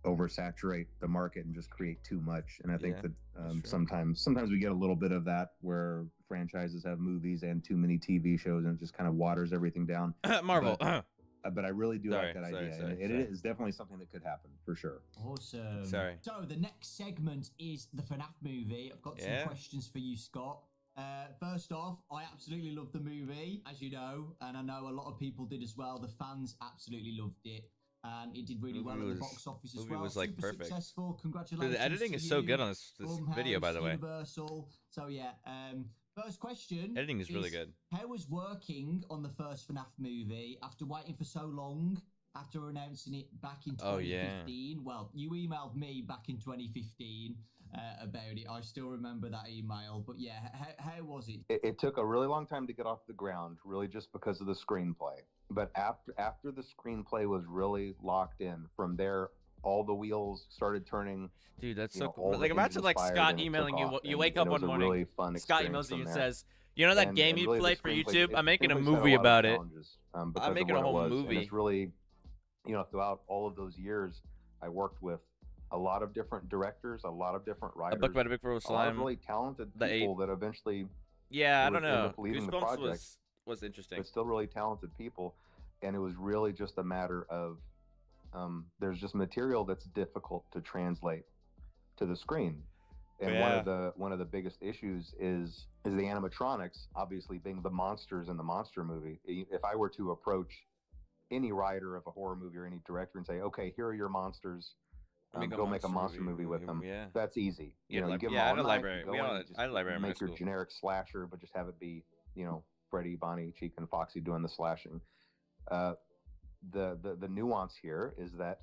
oversaturate the market and just create too much. And I think that sometimes we get a little bit of that where franchises have movies and too many TV shows, and it just kind of waters everything down. Marvel. But I really do like that Sorry, idea. sorry, and it is definitely something that could happen for sure. Awesome. Sorry. So the next segment is the FNAF movie. I've got some questions for you, Scott. First off, I absolutely loved the movie, as you know, and I know a lot of people did as well. The fans absolutely loved it, and it did really well at the box office as well. Was like Super perfect. Successful. Congratulations. The editing to is so you, good on this video, by the way. Universal. So yeah. First question. Editing is really good. How was working on the first FNAF movie after waiting for so long? After announcing it back in 2015, well, you emailed me back in 2015 about it. I still remember that email. But yeah, how was it? It took a really long time to get off the ground, really just because of the screenplay. But after the screenplay was really locked in, from there, all the wheels started turning. Dude, that's You so know, cool. all the Like, imagine engines like fired Scott and it took emailing you. off, You and wake up it one was a morning. really fun Scott experience emails you from and there. says, "You know that game And you really, the played for screenplay- YouTube? I'm making a screenplay's had movie lot of about it. challenges, because I'm of making what a it whole was. And movie." it's really, throughout all of those years, I worked with a lot of different directors, a lot of different A writers, book by the Big Bro a lot of Slime. really talented The people that eventually Yeah, I would don't end know. up leading the Goosebumps project. was interesting. But still really talented people. And it was really just a matter of there's just material that's difficult to translate to the screen. And one of the biggest issues is the animatronics, obviously being the monsters in the monster movie. If I were to approach any writer of a horror movie or any director and say, okay, here are your monsters, go make a monster movie with them. Yeah. That's easy. Yeah, you give them I all had a night, library. you We go all in, had- just I had a library in my make your school. generic slasher, but just have it be, Freddy, Bonnie, Cheek, and Foxy doing the slashing. The nuance here is that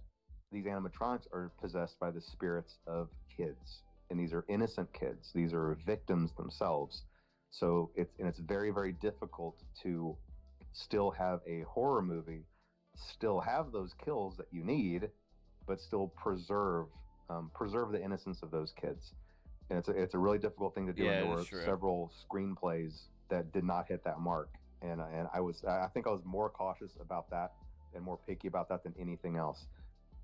these animatronics are possessed by the spirits of kids, and these are innocent kids. These are victims themselves. So it's very, very difficult to still have a horror movie, still have those kills that you need, but still preserve the innocence of those kids. And it's a really difficult thing to do. And there were several screenplays that did not hit that mark, and I think I was more cautious about that and more picky about that than anything else.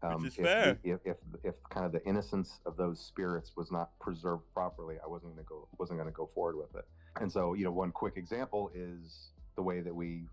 Which is fair. If kind of the innocence of those spirits was not preserved properly, I wasn't going to go forward with it. And so, one quick example is the way that we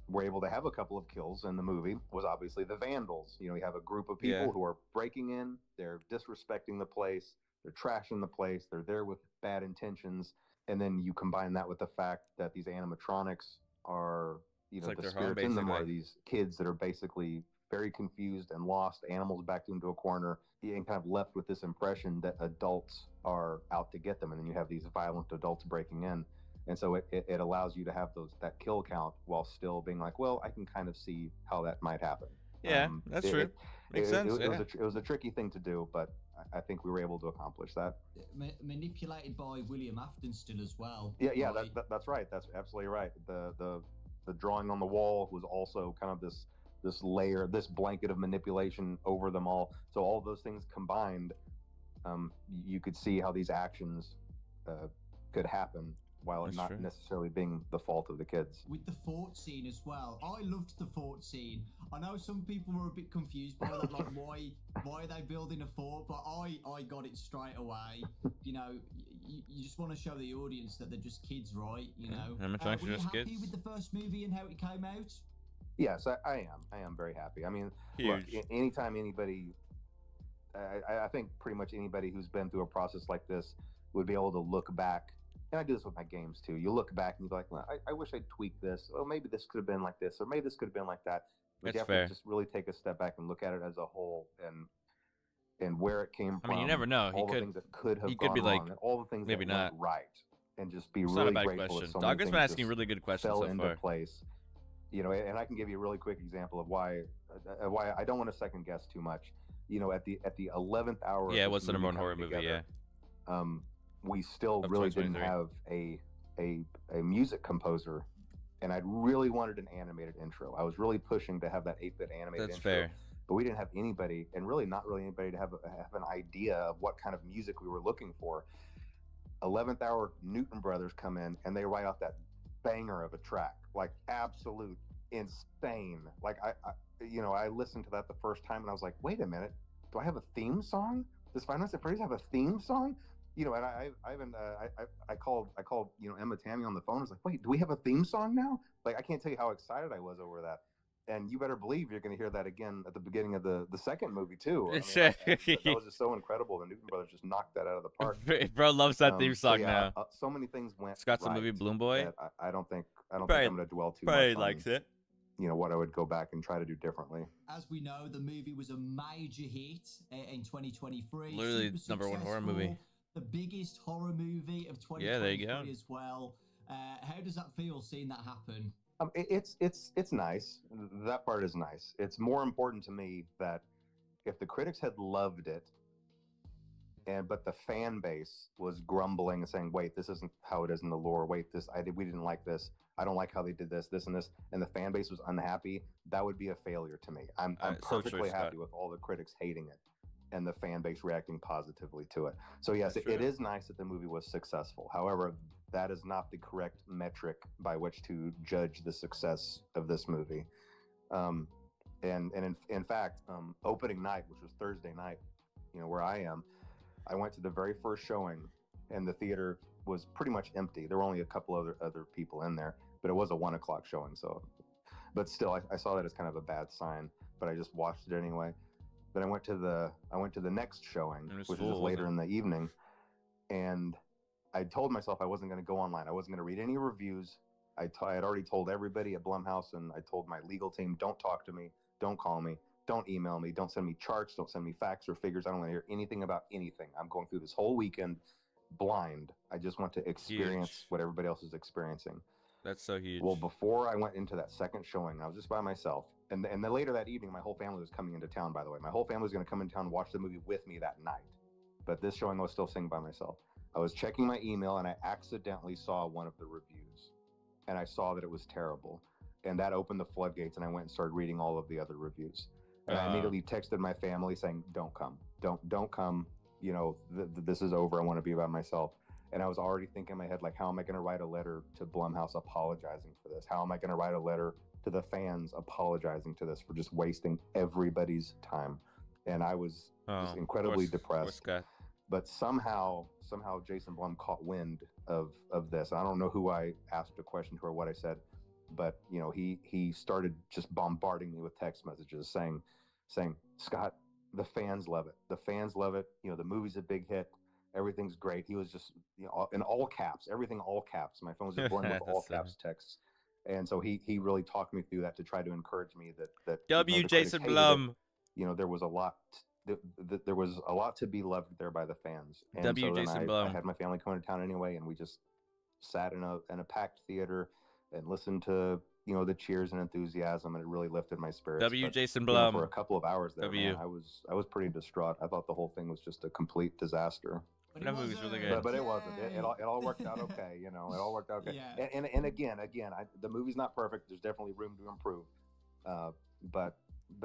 were able to have a couple of kills in the movie was obviously the vandals. You have a group of people who are breaking in, they're disrespecting the place, they're trashing the place, they're there with bad intentions, and then you combine that with the fact that these animatronics are, It's like the their home, spirits in them are basically. these kids that are basically very confused and lost, animals backed into a corner, and kind of left with this impression that adults are out to get them. And then you have these violent adults breaking in. And so it allows you to have that kill count while still being like, well, I can kind of see how that might happen. Yeah, that's true. Makes sense. It was a tricky thing to do, but I think we were able to accomplish that. Manipulated by William Afton still as well. Yeah, that's right. That's absolutely right. The drawing on the wall was also kind of this layer, this blanket of manipulation over them all. So all those things combined, you could see how these actions could happen while it not necessarily being the fault of the kids. With the fort scene as well, I loved the fort scene. I know some people were a bit confused by that, like why are they building a fort? But I got it straight away. You know, you just want to show the audience that they're just kids, right? You know, were you happy with the first movie and how it came out? Yes, I am very happy. I mean, look, anytime anybody, I think pretty much anybody who's been through a process like this would be able to look back. And I do this with my games too. You look back and you're like, well, I wish I'd tweaked this. Oh, maybe this could have been like this, or maybe this could have been like that. But you have to just really take a step back and look at it as a whole and where it came from. I mean, you never know. All the things that could have gone be wrong, like, and all the things maybe that not went right, and just be it's really not a bad grateful question. that so many DAWKOS been things asking really good questions fell so into far. place. You know, and I can give you a really quick example of why I don't want to second guess too much. You know, at the 11th hour. Yeah, what's the number one horror movie? Yeah. We still really didn't have a music composer, and I'd really wanted an animated intro. I was really pushing to have that 8-bit animated That's intro. fair. But we didn't have anybody, and really not really anybody to have an idea of what kind of music we were looking for. 11th hour, Newton Brothers come in, and they write out that banger of a track, like absolute insane. Like I listened to that the first time, and I was like, wait a minute, do I have a theme song? Does Five Nights at Freddy's have a theme song? You know, and I called Emma Tammy on the phone. I was like, wait, do we have a theme song now? Like, I can't tell you how excited I was over that. And you better believe you're going to hear that again at the beginning of the second movie too. I mean, that was just so incredible. The Newton Brothers just knocked that out of the park. Bro loves that theme song now. So many things went. It's got some movie Bloom Boy. I don't think I'm going to dwell too much. Probably likes it. You know what I would go back and try to do differently. As we know, the movie was a major hit in 2023. Literally number one horror movie. The biggest horror movie of 2023 there you go. as well. How does that feel seeing that happen? It's nice. That part is nice. It's more important to me that if the critics had loved it, but the fan base was grumbling and saying, "Wait, this isn't how it is in the lore. Wait, we didn't like this. I don't like how they did this, this, and this," and the fan base was unhappy, that would be a failure to me. I'm perfectly happy with all the critics hating it and the fan base reacting positively to it. So yes, it is nice that the movie was successful. However, that is not the correct metric by which to judge the success of this movie. And in fact, opening night, which was Thursday night, you know, where I am, I went to the very first showing, and the theater was pretty much empty. There were only a couple other people in there, but it was a 1 o'clock showing. So, but still, I saw that as kind of a bad sign. But I just watched it anyway. Then I went to the next showing, which was later in the evening, and I told myself I wasn't going to go online. I wasn't going to read any reviews. I had already told everybody at Blumhouse, and I told my legal team, don't talk to me, don't call me, don't email me, don't send me charts, don't send me facts or figures. I don't want to hear anything about anything. I'm going through this whole weekend blind. I just want to experience what everybody else is experiencing. That's so huge. Well, before I went into that second showing, I was just by myself. And then later that evening, my whole family was coming into town, by the way. My whole family was going to come into town and watch the movie with me that night. But this showing, I was still sitting by myself. I was checking my email, and I accidentally saw one of the reviews. And I saw that it was terrible. And that opened the floodgates, and I went and started reading all of the other reviews. And I immediately texted my family saying, don't come. Don't come. You know, this is over. I want to be by myself. And I was already thinking in my head, like, how am I going to write a letter to Blumhouse apologizing for this? How am I going to write a letter to the fans apologizing to this for just wasting everybody's time? And I was just incredibly depressed. But somehow Jason Blum caught wind of this. I don't know who I asked a question to or what I said, but you know, he started just bombarding me with text messages saying, Scott, the fans love it. The fans love it. You know, the movie's a big hit. Everything's great. He was just, you know, in all caps, everything all caps. My phone was just blowing with all caps texts. And so he really talked me through that to try to encourage me that W. Jason Blum. There was a lot. There was a lot to be loved there by the fans. And W. so then Jason I Blum. had my family coming to town anyway, and we just sat in a packed theater and listened to the cheers and enthusiasm, and it really lifted my spirits. W. But, Jason Blum. for a couple of hours there, W. man, I was pretty distraught. I thought the whole thing was just a complete disaster. That movie's really good. But it wasn't. It all worked out okay. It all worked out okay. Yeah. And again, the movie's not perfect. There's definitely room to improve. But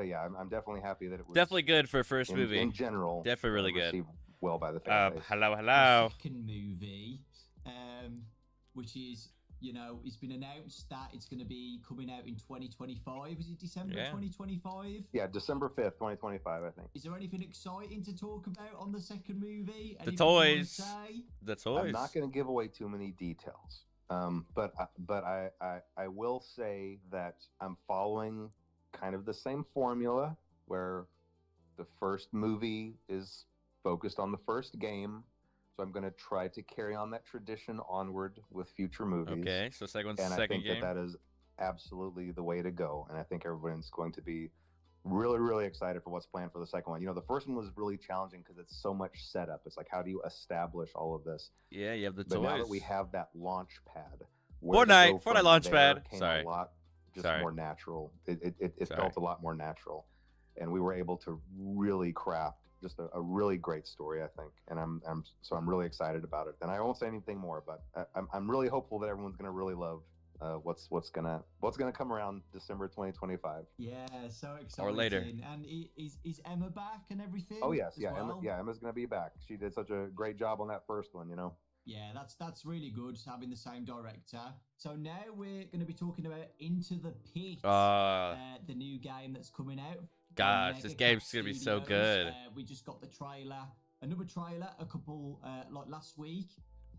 yeah, I'm definitely happy that it was definitely good for a first movie. In general, definitely really good. Received well by the fan base. Hello. The second movie, which is, it's been announced that it's going to be coming out in 2025. Is it December 2025? Yeah, December 5th, 2025, I think. Is there anything exciting to talk about on the second movie? The toys. The toys. I'm not going to give away too many details. But I will say that I'm following kind of the same formula where the first movie is focused on the first game. So I'm going to try to carry on that tradition onward with future movies. Okay, so second game. I think that is absolutely the way to go. And I think everyone's going to be really, really excited for what's planned for the second one. The first one was really challenging because it's so much setup. It's like, how do you establish all of this? Yeah, you have the but toys. Now that we have that launch pad. Fortnite launch pad. A lot more natural. It felt a lot more natural. And we were able to really craft just a really great story, I think, and I'm really excited about it. And I won't say anything more, but I'm really hopeful that everyone's gonna really love what's gonna come around December 2025. Yeah, so exciting. Or later. And is Emma back and everything? Oh yes, yeah, well? Emma's gonna be back. She did such a great job on that first one, Yeah, that's really good having the same director. So now we're going to be talking about Into the Pit, the new game that's coming out. Gosh, this game's gonna be so good. We just got the trailer, another trailer, a couple like last week,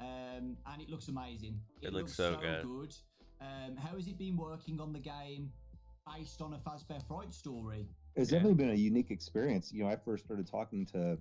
and it looks amazing. It looks so good. How has it been working on the game based on a Fazbear Fright story? It's definitely been a unique experience. I first started talking to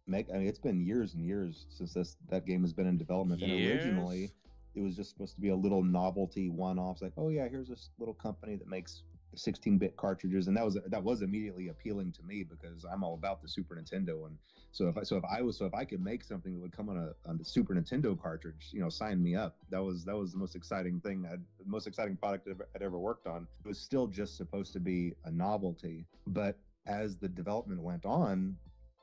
Meg. I mean, it's been years and years since that game has been in development. And originally, it was just supposed to be a little novelty one-off. Like, oh yeah, here's this little company that makes 16-bit cartridges, and that was immediately appealing to me because I'm all about the Super Nintendo. And so if I could make something that would come on the Super Nintendo cartridge, sign me up. That was the most exciting thing, the most exciting product I'd ever worked on. It was still just supposed to be a novelty, but as the development went on,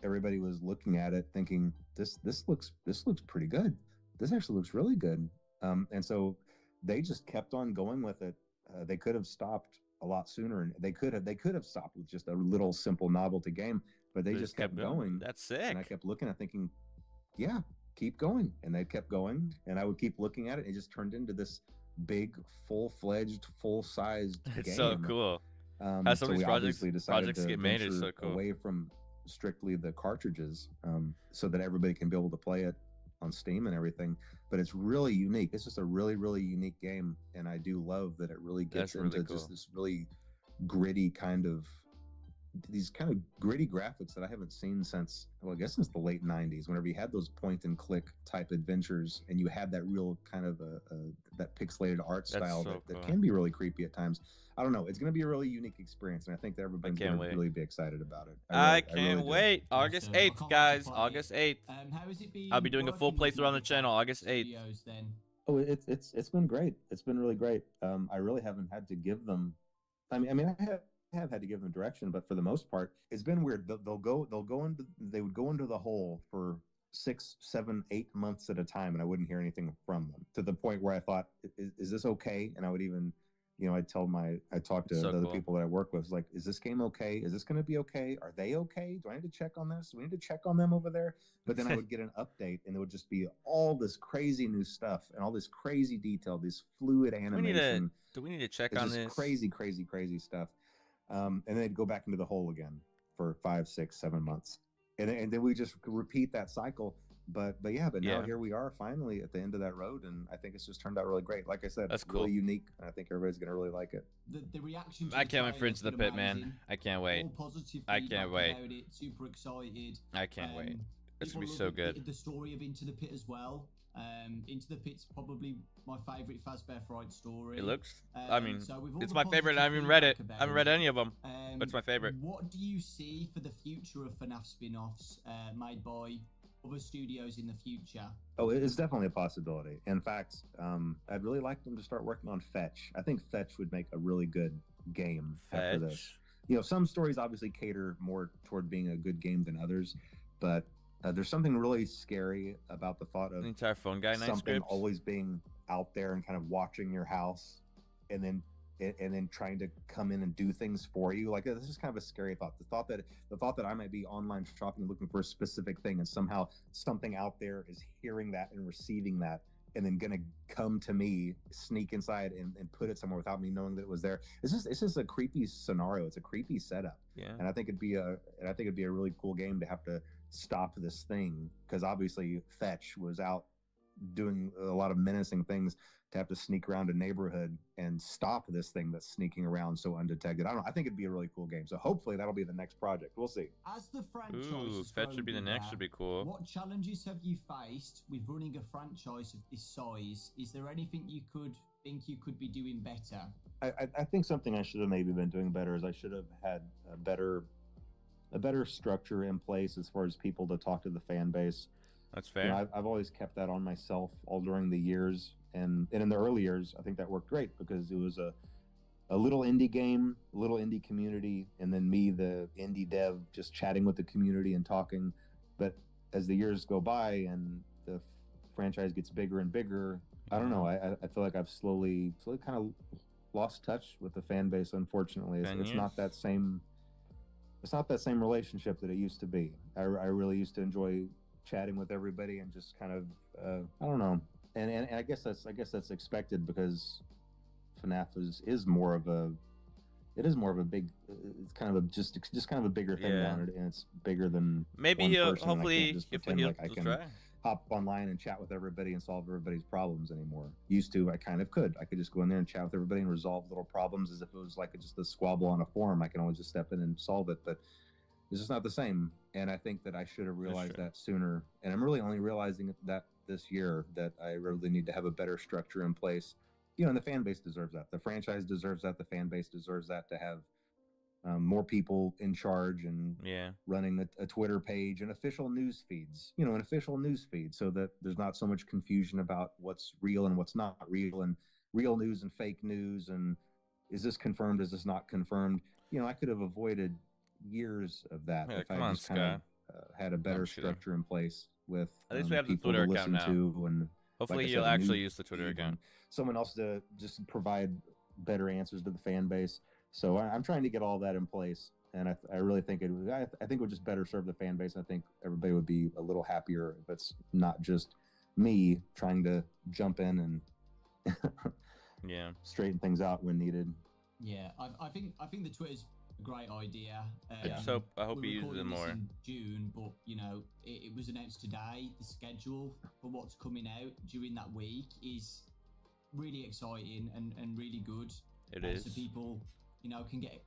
everybody was looking at it thinking, this looks pretty good. This actually looks really good. And so they just kept on going with it. They could have stopped a lot sooner, and they could have stopped with just a little simple novelty game, but they just kept going. That's sick. And I kept looking and thinking, yeah, keep going. And they kept going, and I would keep looking at it. And it just turned into this big, full-fledged, full-sized game. It's so cool. How some of these projects get made is so cool. Away from strictly the cartridges, so that everybody can be able to play it on Steam and everything. But it's really unique. It's just a really, really unique game, and I do love that it really gets into just this really gritty these kind of gritty graphics that I haven't seen since the late 90s, whenever you had those point and click type adventures and you had that real kind of that pixelated art style that can be really creepy at times. I don't know. It's going to be a really unique experience, and I think that everybody's going to really be excited about it. I can't wait. August 8th, guys. August 8th. How has it been? I'll be doing a full playthrough on the channel August 8th. Oh, it's been great. It's been really great. I really haven't had to give them. I have had to give them direction, but for the most part, it's been weird. They would go into the hole for 6, 7, 8 months at a time, and I wouldn't hear anything from them, to the point where I thought, is this okay? And I would even, I talked to the other people that I work with, like, is this game okay? Is this going to be okay? Are they okay? Do I need to check on this? Do we need to check on them over there? But then I would get an update, and it would just be all this crazy new stuff and all this crazy detail, this fluid animation. Do we need to check on this? Crazy, crazy, crazy stuff. And then they'd go back into the hole again for 5, 6, 7 months, and then we just repeat that cycle. But now here we are finally at the end of that road, and I think it's just turned out really great. Like I said, that's really unique, and I think everybody's gonna really like it. The reaction. I can't wait for Into the Pit, man. I can't wait. I can't wait. Super excited. I can't wait. It's gonna be so good. The story of Into the Pit as well. Into the Pit's probably my favourite Fazbear Fright story. It looks. I mean, so with all it's the my favorite. I positive haven't read it. feedback I haven't read about any of them. it, But it's my favorite. What do you see for the future of FNAF spin-offs made by other studios in the future? Oh, it's definitely a possibility. In fact, I'd really like them to start working on Fetch. I think Fetch would make a really good game after this. Fetch. You know, some stories obviously cater more toward being a good game than others, but there's something really scary about the thought of The entire phone guy night something scripts. always being out there and kind of watching your house, and then trying to come in and do things for you. Like, this is kind of a scary thought. The thought that I might be online shopping looking for a specific thing, and somehow something out there is hearing that and receiving that, and then gonna come to me, sneak inside and put it somewhere without me knowing that it was there. It's just a creepy scenario. It's a creepy setup. Yeah. And I think it'd be a really cool game to have to stop this thing, because obviously Fetch was out doing a lot of menacing things, to have to sneak around a neighborhood and stop this thing that's sneaking around so undetected. I think it'd be a really cool game. So hopefully that'll be the next project. We'll see. As the franchise Ooh, has Fetch grown should be the next. bigger, Should be cool. What challenges have you faced with running a franchise of this size? Is there anything you think you could be doing better? I think something I should have maybe been doing better is I should have had a better structure in place as far as people to talk to the fan base. That's fair. You know, I've always kept that on myself all during the years, and in the early years, I think that worked great because it was a little indie game, a little indie community, and then me, the indie dev, just chatting with the community and talking. But as the years go by and the franchise gets bigger and bigger, I don't know. I feel like I've slowly kind of lost touch with the fan base. Unfortunately, it's not that same. It's not that same relationship that it used to be. I really used to enjoy chatting with everybody and just kind of I don't know. And I guess that's expected because FNAF is more of a big, it's kind of just kind of a bigger thing now, and it's bigger than Maybe one he'll person, and I can't just pretend he'll like I can try. hop online and chat with everybody and solve everybody's problems anymore. Used to, I kind of could. I could just go in there and chat with everybody and resolve little problems as if it was like just a squabble on a forum. I can always just step in and solve it, but it's just not the same. And I think that I should have realized that sooner. And I'm really only realizing that this year, that I really need to have a better structure in place. You know, and the fan base deserves that. The franchise deserves that. The fan base deserves that, to have more people in charge and running a Twitter page and official news feeds, you know, an official news feed, so that there's not so much confusion about what's real and what's not real, and real news and fake news, and is this confirmed, is this not confirmed. You know, I could have avoided years of that if I just kind of had a better structure in place with at least we have the people Twitter to account listen now. to, and Hopefully like you'll actually use the Twitter account. Someone else to just provide better answers to the fan base. So I'm trying to get all that in place, and I really think I think it would just better serve the fan base. I think everybody would be a little happier if it's not just me trying to jump in and straighten things out when needed. Yeah, I think the Twitter's a great idea. I hope he uses it more. In June, but you know, it was announced today. The schedule for what's coming out during that week is really exciting and really good. It is. So people, you know, can get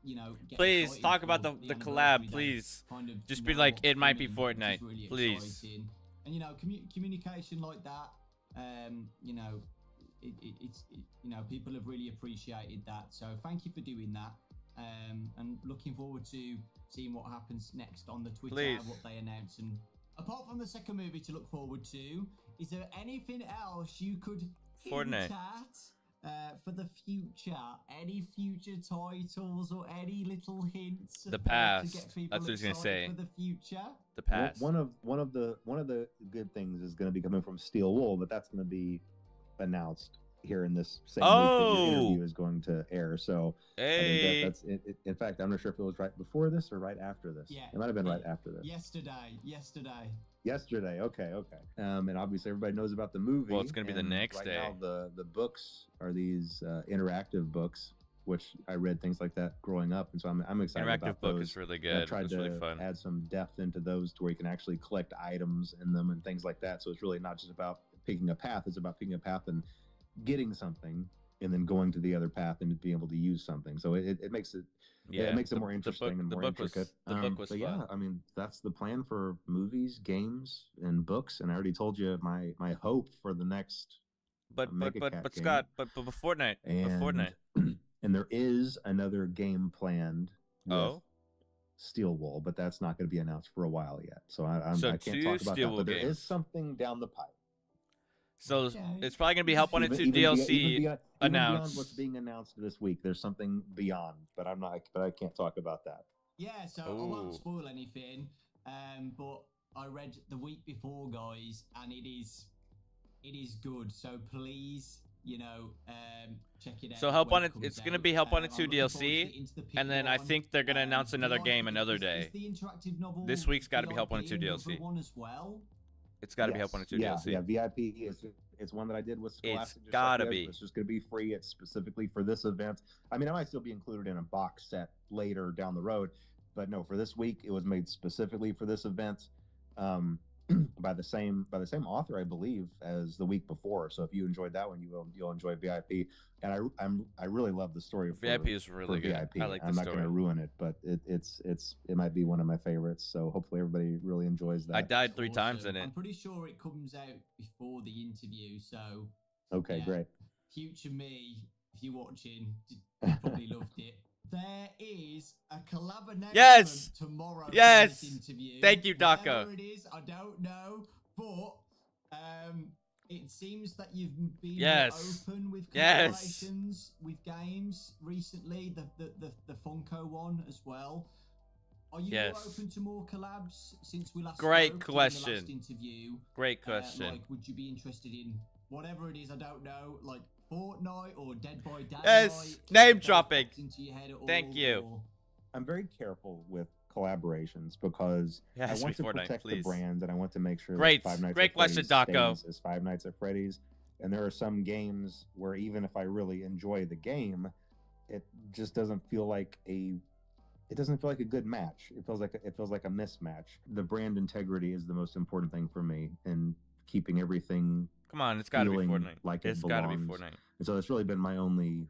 please talk about the collab, please. Kind of, just be like, it might be Fortnite, really please. Exciting. And you know, communication like that, you know, it's you know, people have really appreciated that. So thank you for doing that. And looking forward to seeing what happens next on the Twitter, what they announce. And apart from the second movie to look forward to, is there anything else you could hint at for the future? Any future titles or any little hints? The past. To get people that's what he's gonna say. For the future. The past. One of the good things is going to be coming from Steel Wool, but that's going to be announced here in this same week that your interview is going to air. So I think that's it. In fact, I'm not sure if it was right before this or right after this. Yeah, it might have been right after this. Yesterday. Okay. And obviously everybody knows about the movie. Well, it's going to be the next right day. Now the books are these interactive books, which I read things like that growing up, and so I'm excited about those. Interactive book is really good. I tried to really fun. add some depth into those to where you can actually collect items in them and things like that. So it's really not just about picking a path; it's about picking a path and getting something and then going to the other path and being able to use something. So it makes it more interesting and more intricate. The book was but fun. yeah, I mean, that's the plan for movies, games, and books. And I already told you my hope for the next But Mega Cat game. Scott, but Fortnite, And there is another game planned with Oh, Steel Wool, but that's not going to be announced for a while yet. So I So can't two talk about Steel that. Wool But there games. is something down the pipe. so Okay. it's probably gonna be Help Wanted 2 DLC Even beyond announced. what's being announced this week, there's something beyond. But I can't talk about that. Yeah, so I Ooh. won't spoil anything. But I read the week before, guys, and it is good. So please, check it out. So Help when Wanted, comes it's gonna out. be Help Wanted 2 I'm looking forward to DLC, it into the and then I P1. think they're gonna announce another game another Is day. the interactive novel This week's gotta be Help Wanted 2 another DLC. one as well? It's got to be Help Wanted 2 DLC. Yeah, VIP it's one that I did with Scholastic. It's gotta be. It's just going to be free. It's specifically for this event. I mean, I might still be included in a box set later down the road, but no, for this week, it was made specifically for this event. By the same author, I believe, as the week before. So if you enjoyed that one, you'll enjoy VIP. And I really love the story. VIP is really good. VIP. I like the I'm not story. going to ruin it, but it might be one of my favorites. So hopefully everybody really enjoys that. I died 3 times in it. I'm pretty sure it comes out before the interview. So Okay, yeah. great. Future me, if you're watching, you probably loved it. There is a collab announcement tomorrow. Yes. For this interview. Thank you, DAWKO. Whatever it is, I don't know, but it seems that you've been more open with collaborations with games recently. The Funko one as well. Are you more open to more collabs since we last Great spoke question. in the last interview? Great question. Like, would you be interested in whatever it is? I don't know, like Fortnite or Dead by Daylight. Yes, name dropping. Thank you. Or... I'm very careful with collaborations because Yeah, I want to Fortnite, protect please. the brand and I want to make sure Great. that Five Nights Great at question, Freddy's DAWKO. stays as Five Nights at Freddy's. And there are some games where even if I really enjoy the game, it just doesn't feel like a good match. It feels like a mismatch. The brand integrity is the most important thing for me, and keeping everything. Come on, it's got to be feeling Fortnite. like It's got to be Fortnite. And so that's really been my only.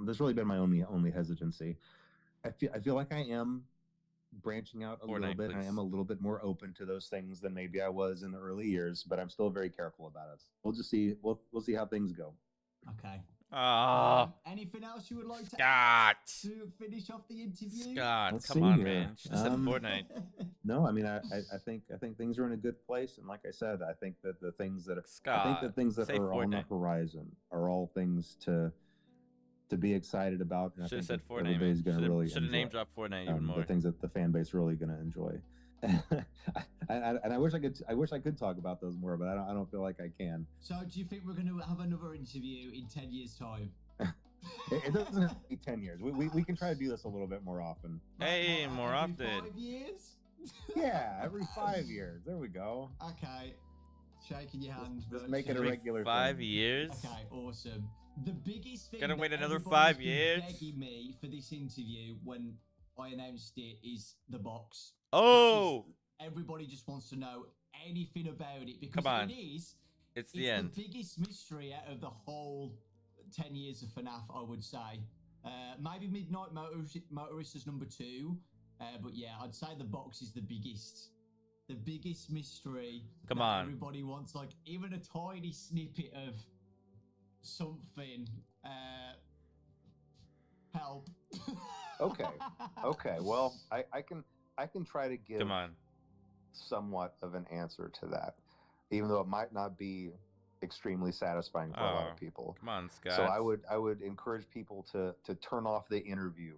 That's really been my only hesitancy. I feel like I am branching out a little bit. Please. I am a little bit more open to those things than maybe I was in the early years, but I'm still very careful about it. We'll just see. We'll see how things go. Okay. Anything else you would like to add to finish off the interview? Let's come see on, here. man. Just said Fortnite. No, I mean, I think things are in a good place, and like I said, I think that the things that say are on the Fortnite. horizon are all things to be excited about. And Should have said Fortnite. Everybody's going to really should have enjoy name dropped Fortnite even more. the things that the fan base really going to enjoy. and I wish I could talk about those more, but I don't feel like I can. So, do you think we're going to have another interview in 10 years' time? It doesn't have to be 10 years. We can try to do this a little bit more often. Hey, more every often. 5 years? Yeah, every 5 years. There we go. Okay. Shaking your hand. Just make it a Every regular 5 thing. years? Okay, awesome. The biggest thing Gotta wait that another everybody's 5 been years? begging me for this interview when I announced it is the box. Oh! Everybody just wants to know anything about it because Come on. it's the end. the biggest mystery out of the whole 10 years of FNAF, I would say. Maybe Midnight Motorist is number 2, but yeah, I'd say the box is the biggest mystery. Come that on. Everybody wants like even a tiny snippet of something. Help. Okay. Well, I can try to give Come on. somewhat of an answer to that, even though it might not be extremely satisfying for a lot of people. Come on, Scott. So I would encourage people to turn off the interview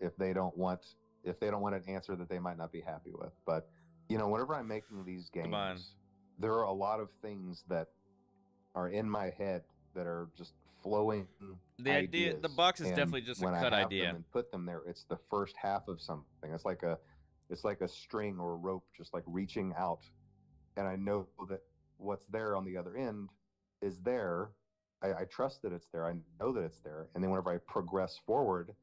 if they don't want an answer that they might not be happy with. But whenever I'm making these games, there are a lot of things that are in my head that are just flowing. The idea, the box is definitely just a cut idea. And put them there. It's the first half of something. It's like a string or a rope, just like reaching out, and I know that what's there on the other end is there. I trust that it's there. I know that it's there. And then whenever I progress forward,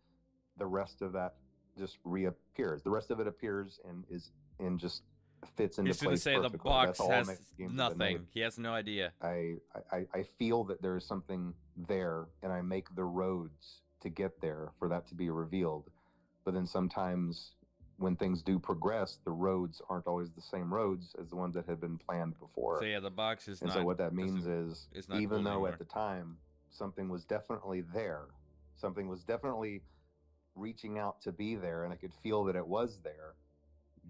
the rest of that just reappears. The rest of it appears and is in just fits into He's gonna place say the perfectly. box That's all has amazing games have been made. nothing. He has no idea. I feel that there is something there, and I make the roads to get there for that to be revealed. But then sometimes when things do progress, the roads aren't always the same roads as the ones that had been planned before. So yeah, the box is and not. so what that means is, it's not even cool though anymore. at the time something was definitely there, something was definitely reaching out to be there, and I could feel that it was there,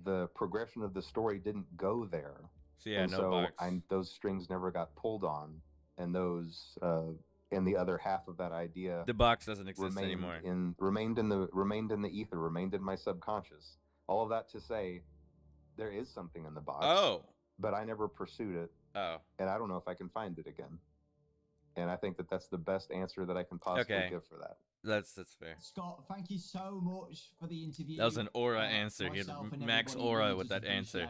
the progression of the story didn't go there. So yeah, And no so box. those strings never got pulled on, and those and the other half of that idea The box doesn't exist anymore. remained in the ether, remained in my subconscious. All of that to say, there is something in the box. Oh. But I never pursued it. Oh. And I don't know if I can find it again. And I think that that's the best answer that I can possibly give for that. That's fair. Scott, thank you so much for the interview. That was an aura answer. He had max aura really with that answer.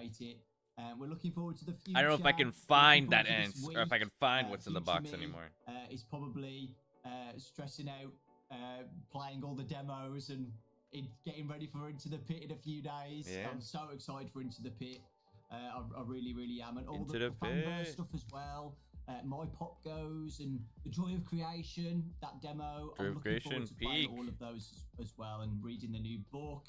We're looking forward to the future. I don't know if I can find that answer, or if I can find what's in the box anymore. Is probably stressing out, playing all the demos and getting ready for Into the Pit in a few days. Yeah. I'm so excited for Into the Pit. I really, really am. And all Into the the fanverse Pit. stuff as well. My Pop Goes and the Joy of Creation, that demo. Joy I'm of looking Creation, forward to playing peak. all of those as well and reading the new book.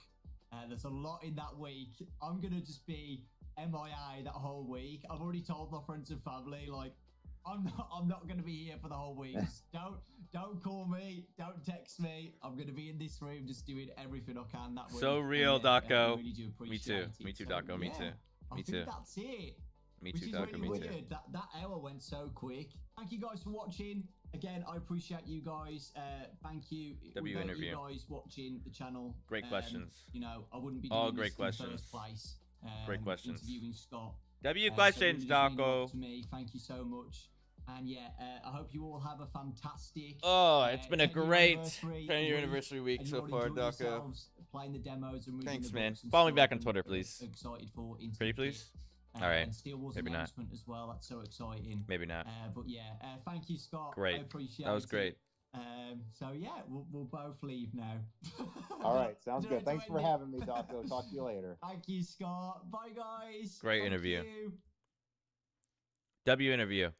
There's a lot in that week. I'm gonna just be MIA that whole week. I've already told my friends and family, like, I'm not gonna be here for the whole week. Don't call me, don't text me. I'm gonna be in this room just doing everything I can that week. So real, Dawko. Really do Me too. appreciate it. Me too, So, Dawko. Me yeah, too. I Me think too. that's it. Me Which too, is Dawko. really Me too. weird. That hour went so quick. Thank you guys for watching. Again, I appreciate you guys. Thank you. W Without interview. you guys watching the channel. Great questions. You know, I wouldn't be All doing great this questions. in the first place. Great questions. Interviewing Scott. W So questions, it really does mean a lot Dawko. to me. Thank you so much. And yeah, I hope you all have a fantastic. Oh, it's been a 10-year great anniversary 10-year week, anniversary week and so you're far, enjoying Dawko. yourselves Playing the demos and reading Thanks, the man. books and Follow me stuff, back on and Twitter, please. Excited for Into Pretty the please? Pit. All right. And Steel Wars Maybe not. announcement as well. That's so exciting. Maybe not. But yeah, thank you, Scott. Great. I appreciate That was it. great. So yeah, we'll both leave now. All right, sounds Do you good. know Thanks to for end it? having me, Dawko. Talk to you later. Thank you, Scott. Bye, guys. Great Thank interview. you. W interview.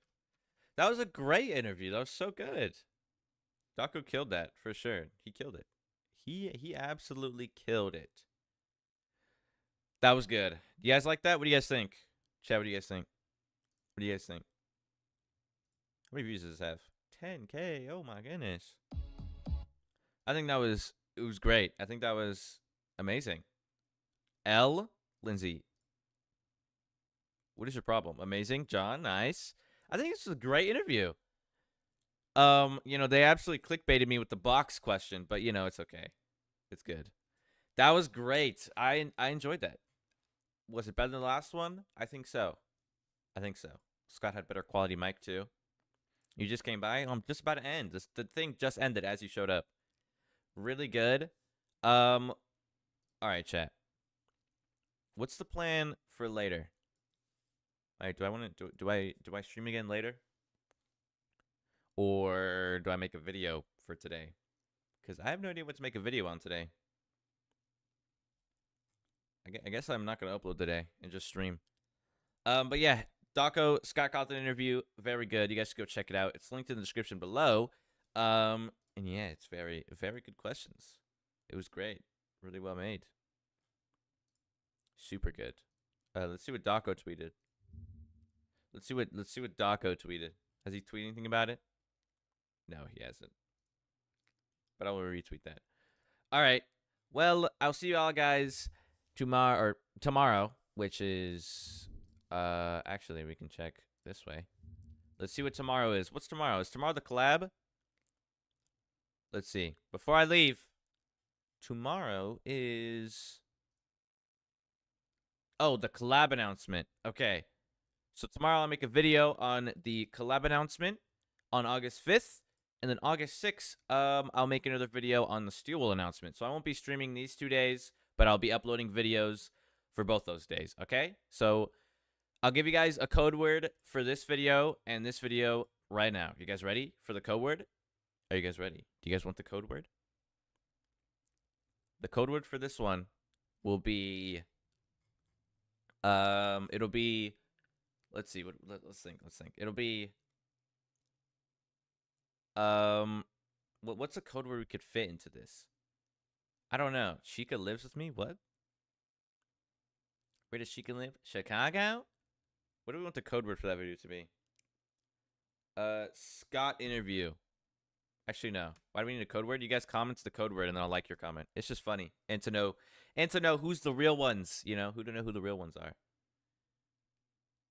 That was a great interview. That was so good. Dawko killed that for sure. He killed it. He absolutely killed it. That was good. You guys like that? What do you guys think? Chat, what do you guys think? What do you guys think? How many views does this have? 10K. Oh my goodness. I think it was great. I think that was amazing. L. Lindsay. What is your problem? Amazing. John, nice. I think this was a great interview. You know, they absolutely clickbaited me with the box question, but you know, it's okay. It's good. That was great. I enjoyed that. Was it better than the last one? I think so. I think so. Scott had better quality mic too. You just came by. I'm just about to end. The thing just ended as you showed up. Really good. All right, chat. What's the plan for later? All right, do I want to do I stream again later? Or do I make a video for today? Because I have no idea what to make a video on today. I guess I'm not going to upload today and just stream. But yeah, Dawko, Scott Cawthon interview, very good. You guys should go check it out. It's linked in the description below. And yeah, it's very, very good questions. It was great. Really well made. Super good. Let's see what Dawko tweeted. Let's see what Dawko tweeted. Has he tweeted anything about it? No, he hasn't. But I will retweet that. All right. Well, I'll see you all guys tomorrow, which is actually we can check this way. Let's see what tomorrow is. What's tomorrow? Is tomorrow the collab? Let's see. Before I leave, tomorrow is the collab announcement. Okay. So tomorrow I'll make a video on the collab announcement on August 5th. And then August 6th, I'll make another video on the Steel Wool announcement. So I won't be streaming these 2 days, but I'll be uploading videos for both those days, okay? So I'll give you guys a code word for this video and this video right now. You guys ready for the code word? Are you guys ready? Do you guys want the code word? The code word for this one will be It'll be. Let's see. Let's think. It'll be. What's a code word we could fit into this? I don't know. Chica lives with me. What? Where does Chica live? Chicago. What do we want the code word for that video to be? Scott interview. Actually, no. Why do we need a code word? You guys comment the code word, and then I'll like your comment. It's just funny, and to know who's the real ones. You know, who the real ones are.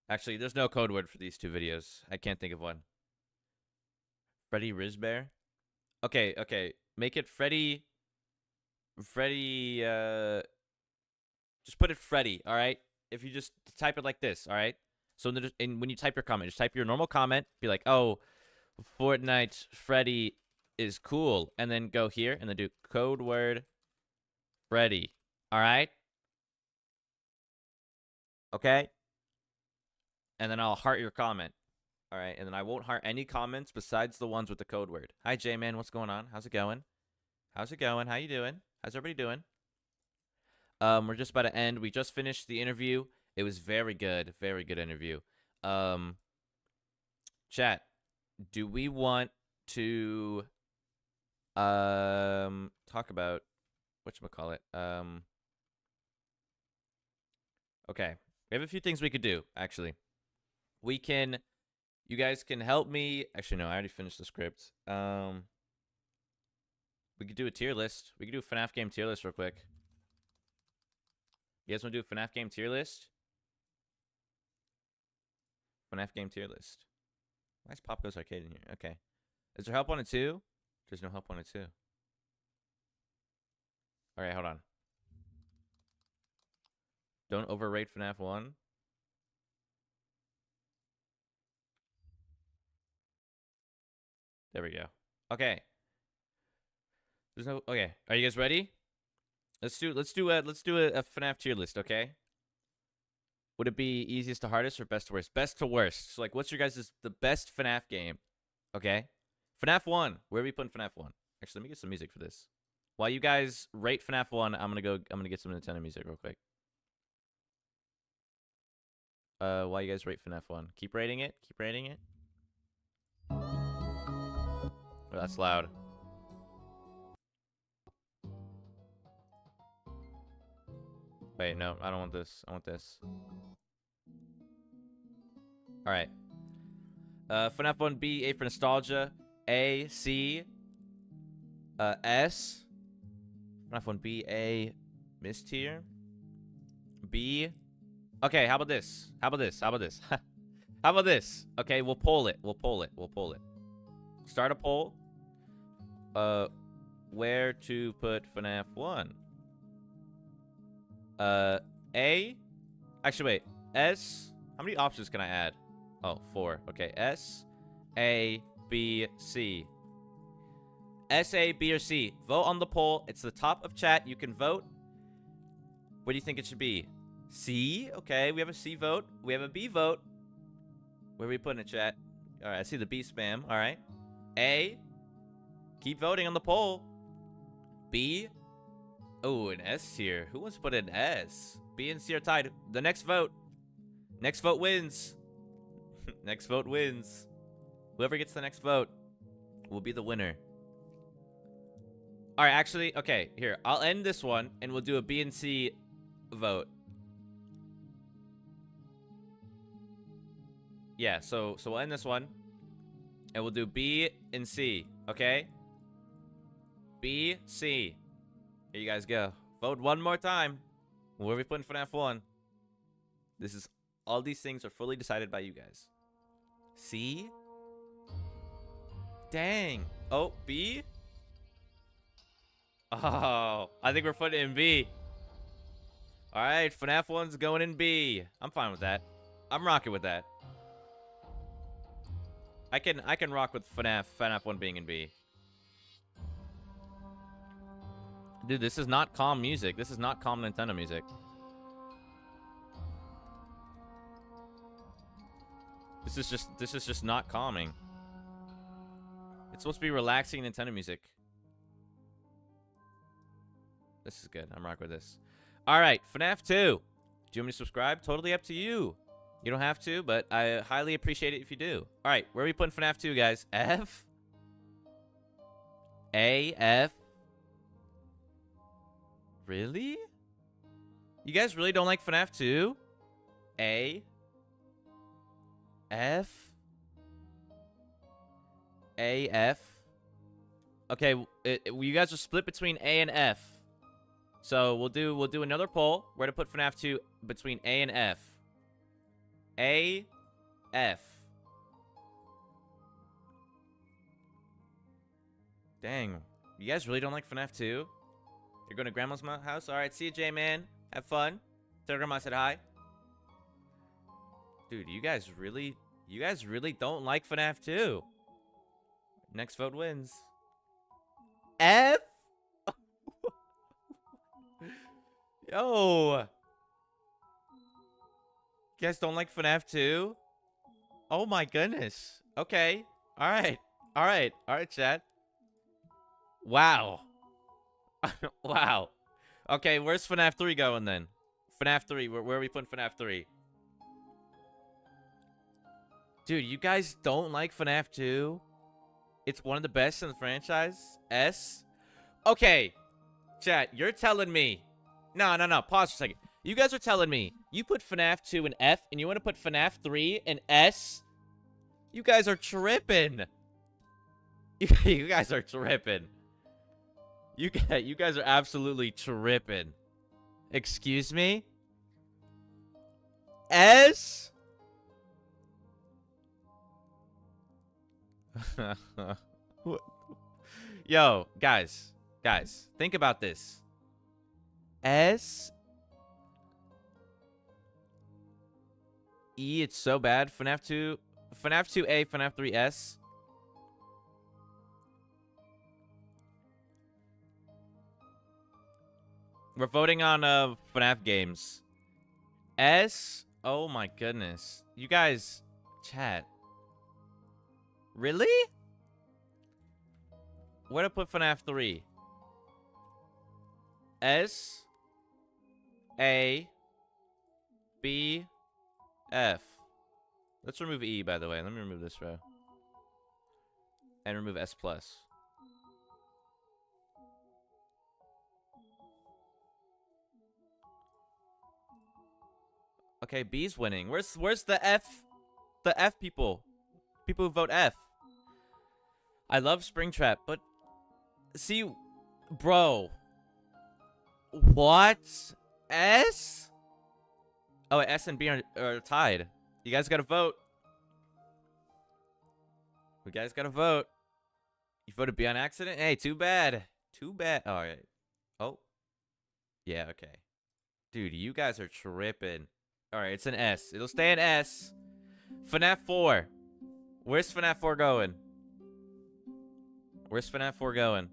Actually, there's no code word for these two videos. I can't think of one. Freddy Rizbear. Okay. Make it Freddy. Just put it Freddy. All right. If you just type it like this. All right. So when you type your comment, just type your normal comment. Be like, oh, Fortnite Freddy is cool, and then go here and then do code word Freddy. All right. Okay. And then I'll heart your comment. All right. And then I won't heart any comments besides the ones with the code word. Hi, J-Man. What's going on? How's it going? How you doing? How's everybody doing? We're just about to end. We just finished the interview. It was very good. Very good interview. Chat, do we want to talk about whatchamacallit? Okay. We have a few things we could do, actually. You guys can help me. Actually, no, I already finished the script. We could do a tier list. We could do a FNAF game tier list real quick. You guys want to do a FNAF game tier list? FNAF game tier list. Why is Pop Goes Arcade in here? Okay. Is there help on it too? There's no help on it too. Alright, hold on. Don't overrate FNAF 1. There we go. Okay. There's no. Okay. Are you guys ready? Let's do a FNAF tier list. Okay. Would it be easiest to hardest or best to worst? Best to worst. So like, what's your guys' the best FNAF game? Okay. FNAF 1. Where are we putting FNAF 1? Actually, let me get some music for this. While you guys rate FNAF 1, I'm gonna get some Nintendo music real quick. While you guys rate FNAF 1, keep rating it. Keep rating it. Oh, that's loud. Wait, no, I don't want this. I want this. Alright. FNAF 1 B, A for nostalgia. A, C, S. FNAF 1 B, A, miss tier. B. Okay, how about this? How about this? How about this? How about this? Okay, we'll poll it. We'll poll it. We'll poll it. Start a poll. Where to put FNAF 1? A. Actually, wait. S. How many options can I add? Oh, 4. Okay. S, A, B, C. S, A, B, or C. Vote on the poll. It's the top of chat. You can vote. What do you think it should be? C. Okay, we have a C vote. We have a B vote. Where are we putting it, chat? All right, I see the B spam. All right. A. Keep voting on the poll. B. Oh, an S tier. Who wants to put an S? B and C are tied. The next vote. Next vote wins. Next vote wins. Whoever gets the next vote will be the winner. All right, actually, okay, here. I'll end this one, and we'll do a B and C vote. Yeah, so we'll end this one, and we'll do B and C, okay? B, C. Here you guys go. Vote one more time. Where are we putting FNAF 1? This is, all these things are fully decided by you guys. C? Dang. Oh, B? Oh, I think we're putting it in B. All right, FNAF 1's going in B. I'm fine with that. I'm rocking with that. I can rock with FNAF 1 being in B. Dude, this is not calm music. This is not calm Nintendo music. This is just not calming. It's supposed to be relaxing Nintendo music. This is good. I'm rocking with this. All right, FNAF 2. Do you want me to subscribe? Totally up to you. You don't have to, but I highly appreciate it if you do. All right, where are we putting FNAF 2, guys? F? A, F? Really? You guys really don't like FNAF 2? A? F? A, F? Okay, you guys are split between A and F. So we'll do another poll. Where to put FNAF 2 between A and F. A, F. Dang. You guys really don't like FNAF 2? You're going to Grandma's house? Alright, see you, J-Man. Have fun. Tell Grandma I said hi. Dude, you guys really don't like FNAF 2. Next vote wins. F? Yo. You guys don't like FNAF 2? Oh my goodness. Okay. Alright. Alright. Alright, chat. Wow. Wow. Okay, where's FNAF 3 going then? FNAF 3. Where are we putting FNAF 3? Dude, you guys don't like FNAF 2? It's one of the best in the franchise? S? Okay. Chat, you're telling me. No. Pause for a second. You guys are telling me you put FNAF 2 in F and you want to put FNAF 3 in S? You guys are tripping. You guys are tripping. You guys are absolutely tripping. Excuse me? S? Yo, guys, think about this. S? E, it's so bad. FNAF 2, FNAF 2A, FNAF 3S. We're voting on FNAF games. S? Oh my goodness. You guys, chat. Really? Where to put FNAF 3? S? A? B? F? Let's remove E, by the way. Let me remove this row. And remove S+. Okay, B's winning. Where's the F? The F people. People who vote F. I love Springtrap, but see, bro. What? S? Oh, S and B are tied. You guys gotta vote. You guys gotta vote. You voted B on accident? Hey, too bad. Too bad. All right. Oh. Yeah, okay. Dude, you guys are tripping. All right, it's an S. It'll stay an S. FNAF 4. Where's FNAF 4 going? Where's FNAF 4 going?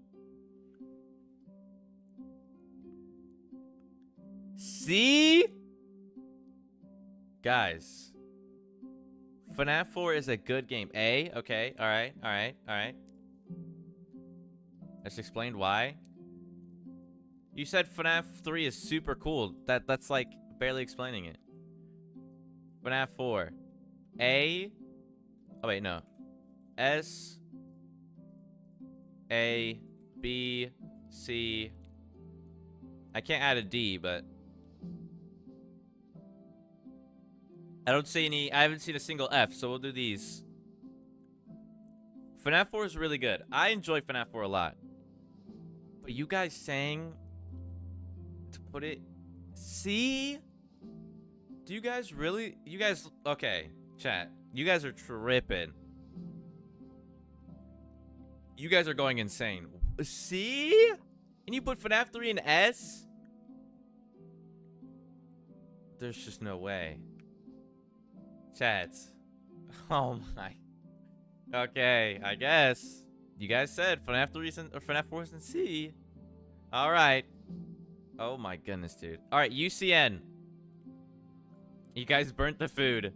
See? Guys. FNAF 4 is a good game. A? Okay. Alright. I just explained why. You said FNAF 3 is super cool. That's like barely explaining it. FNAF 4. A? Oh, wait, no. S. A. B. C. I can't add a D, but I don't see any. I haven't seen a single F, so we'll do these. FNAF 4 is really good. I enjoy FNAF 4 a lot. But you guys saying to put it C? Do you guys really? You guys, okay, chat. You guys are tripping. You guys are going insane. C? And you put FNAF 3 in S? There's just no way. Chats. Oh my. Okay, I guess. You guys said FNAF 3 or FNAF 4 is in C. Alright. Oh my goodness, dude. Alright, UCN. You guys burnt the food.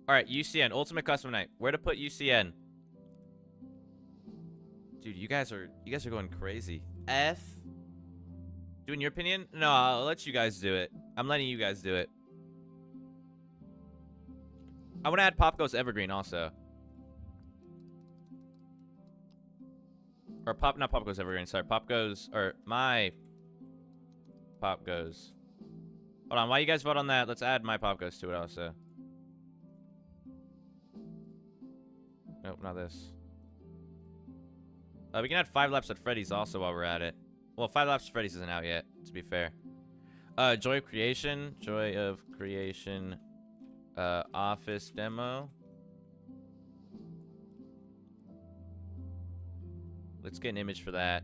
Alright, UCN. Ultimate Custom Night. Where to put UCN? Dude, you guys are going crazy. F? Dude, in your opinion? No, I'll let you guys do it. I'm letting you guys do it. I want to add Pop Goes Evergreen also. Or not Pop Goes Evergreen, sorry. Pop Goes, or my Pop Goes. Hold on, while you guys vote on that, let's add my Pop Goes to it also. Nope, not this. We can add 5 Laps at Freddy's also while we're at it. Well, 5 Laps at Freddy's isn't out yet, to be fair. Joy of Creation. Joy of Creation. Office demo. Let's get an image for that.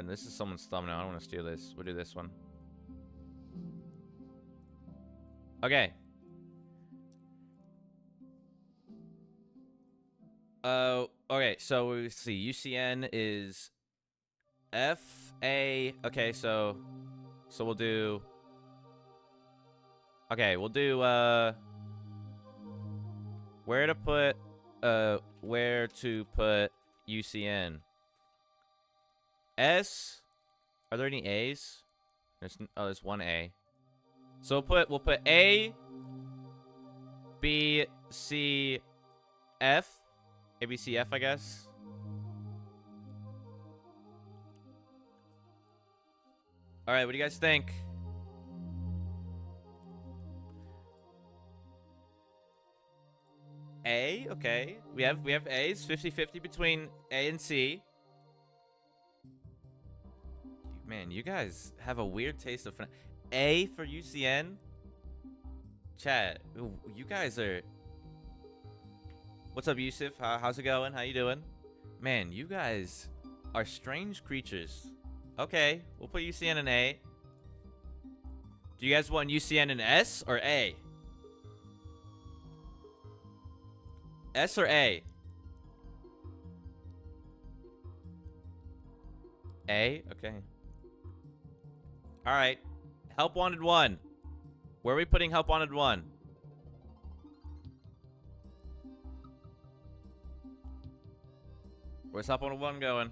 This is someone's thumbnail. I don't want to steal this. We'll do this one. Okay. Okay, so we see UCN is FA. Okay, so we'll do. Okay, we'll do where to put UCN. S. Are there any A's? There's one A. So we'll put A, B, C, F. A, B, C, F, I guess. All right, what do you guys think? A, okay. We have A's, 50-50 between A and C. Man, you guys have a weird taste of A for UCN. Chat, you guys are. What's up, Yusuf? How's it going? How you doing? Man, you guys are strange creatures. Okay, we'll put UCN in A. Do you guys want UCN in S or A? S or A? A? Okay. Alright. Help Wanted 1. Where are we putting Help Wanted 1? Where's Help Wanted 1 going?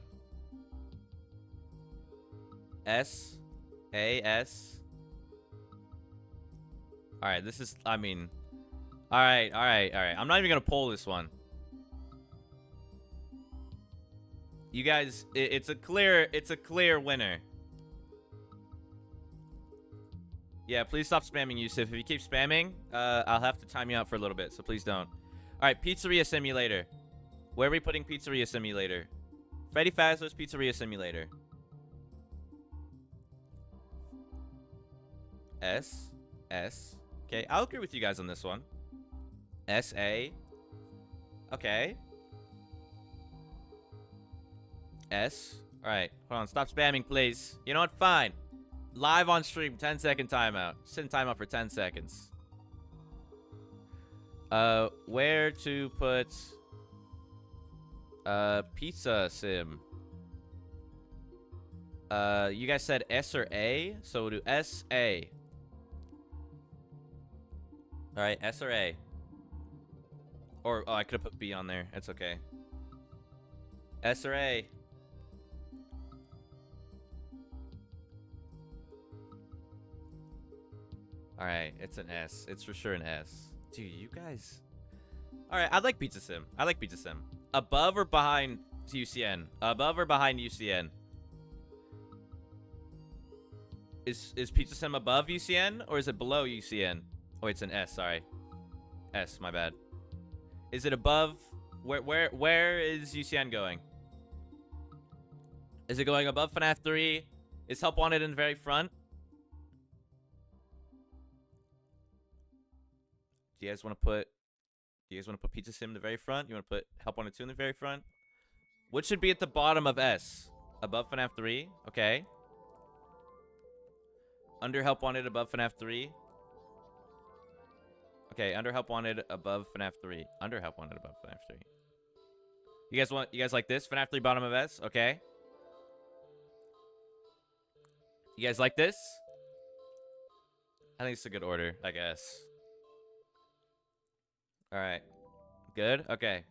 S. A. S. Alright, this is, I mean... Alright. I'm not even gonna poll this one. You guys, it's a clear winner. Yeah, please stop spamming, Yusuf. If you keep spamming, I'll have to time you out for a little bit, so please don't. Alright, Pizzeria Simulator. Where are we putting Pizzeria Simulator? Freddy Fazbear's Pizzeria Simulator. S. S. Okay, I'll agree with you guys on this one. S-A. Okay. S. Alright, hold on. Stop spamming, please. You know what? Fine. Live on stream, 10-second timeout. Sit in timeout for 10 seconds. Where to put... Pizza Sim. You guys said S or A, so we'll do S-A. Alright, S or A. Or, oh, I could have put B on there. It's okay. S or A. Alright, it's an S. It's for sure an S. Dude, you guys... Alright, I like Pizza Sim. I like Pizza Sim. Above or behind UCN? Above or behind UCN? Is Pizza Sim above UCN or is it below UCN? Oh, it's an S, sorry. S, my bad. Is it above? Where is UCN going? Is it going above Fnaf 3? Is Help Wanted in the very front? Do you guys want to put Pizza Sim in the very front? You want to put Help Wanted 2 in the very front? What should be at the bottom of S? Above Fnaf 3? Okay. Under Help Wanted, above Fnaf 3? Okay, under Help Wanted, above Fnaf 3. Under Help Wanted, above Fnaf 3. You guys like this? Fnaf 3, bottom of S? Okay. You guys like this? I think it's a good order, I guess. Alright. Good? Okay.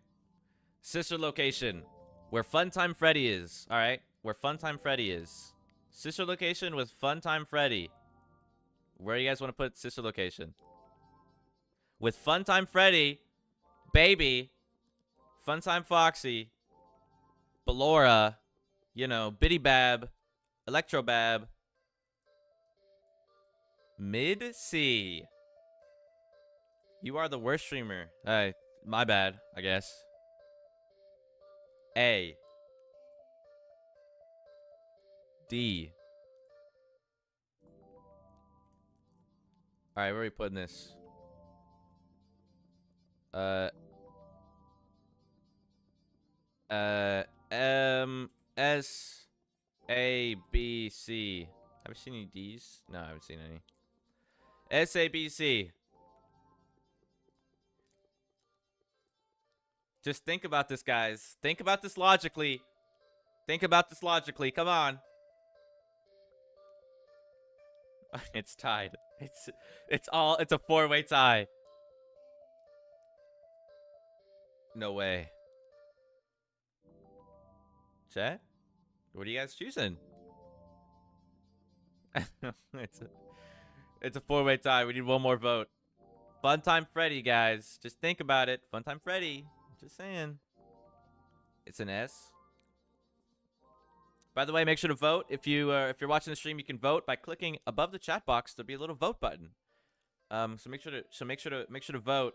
Sister location. Where Funtime Freddy is. Alright. Where Funtime Freddy is. Sister location with Funtime Freddy. Where do you guys want to put sister location? with Funtime Freddy, Baby, Funtime Foxy, Ballora, you know, Biddy Bab, Electro Bab, Mid C. You are the worst streamer. My bad, I guess. A. D. All right, where are we putting this? M, S, A, B, C. Have you seen any D's? No, I haven't seen any. S, A, B, C. Just think about this, guys. Think about this logically. Think about this logically. Come on. It's tied. It's a four-way tie. No way. Chat? What are you guys choosing? it's a four-way tie. We need one more vote. Funtime Freddy, guys. Just think about it. Funtime Freddy. Just saying. It's an S. By the way, make sure to vote. If you're watching the stream, you can vote by clicking above the chat box. There'll be a little vote button. So make sure to vote.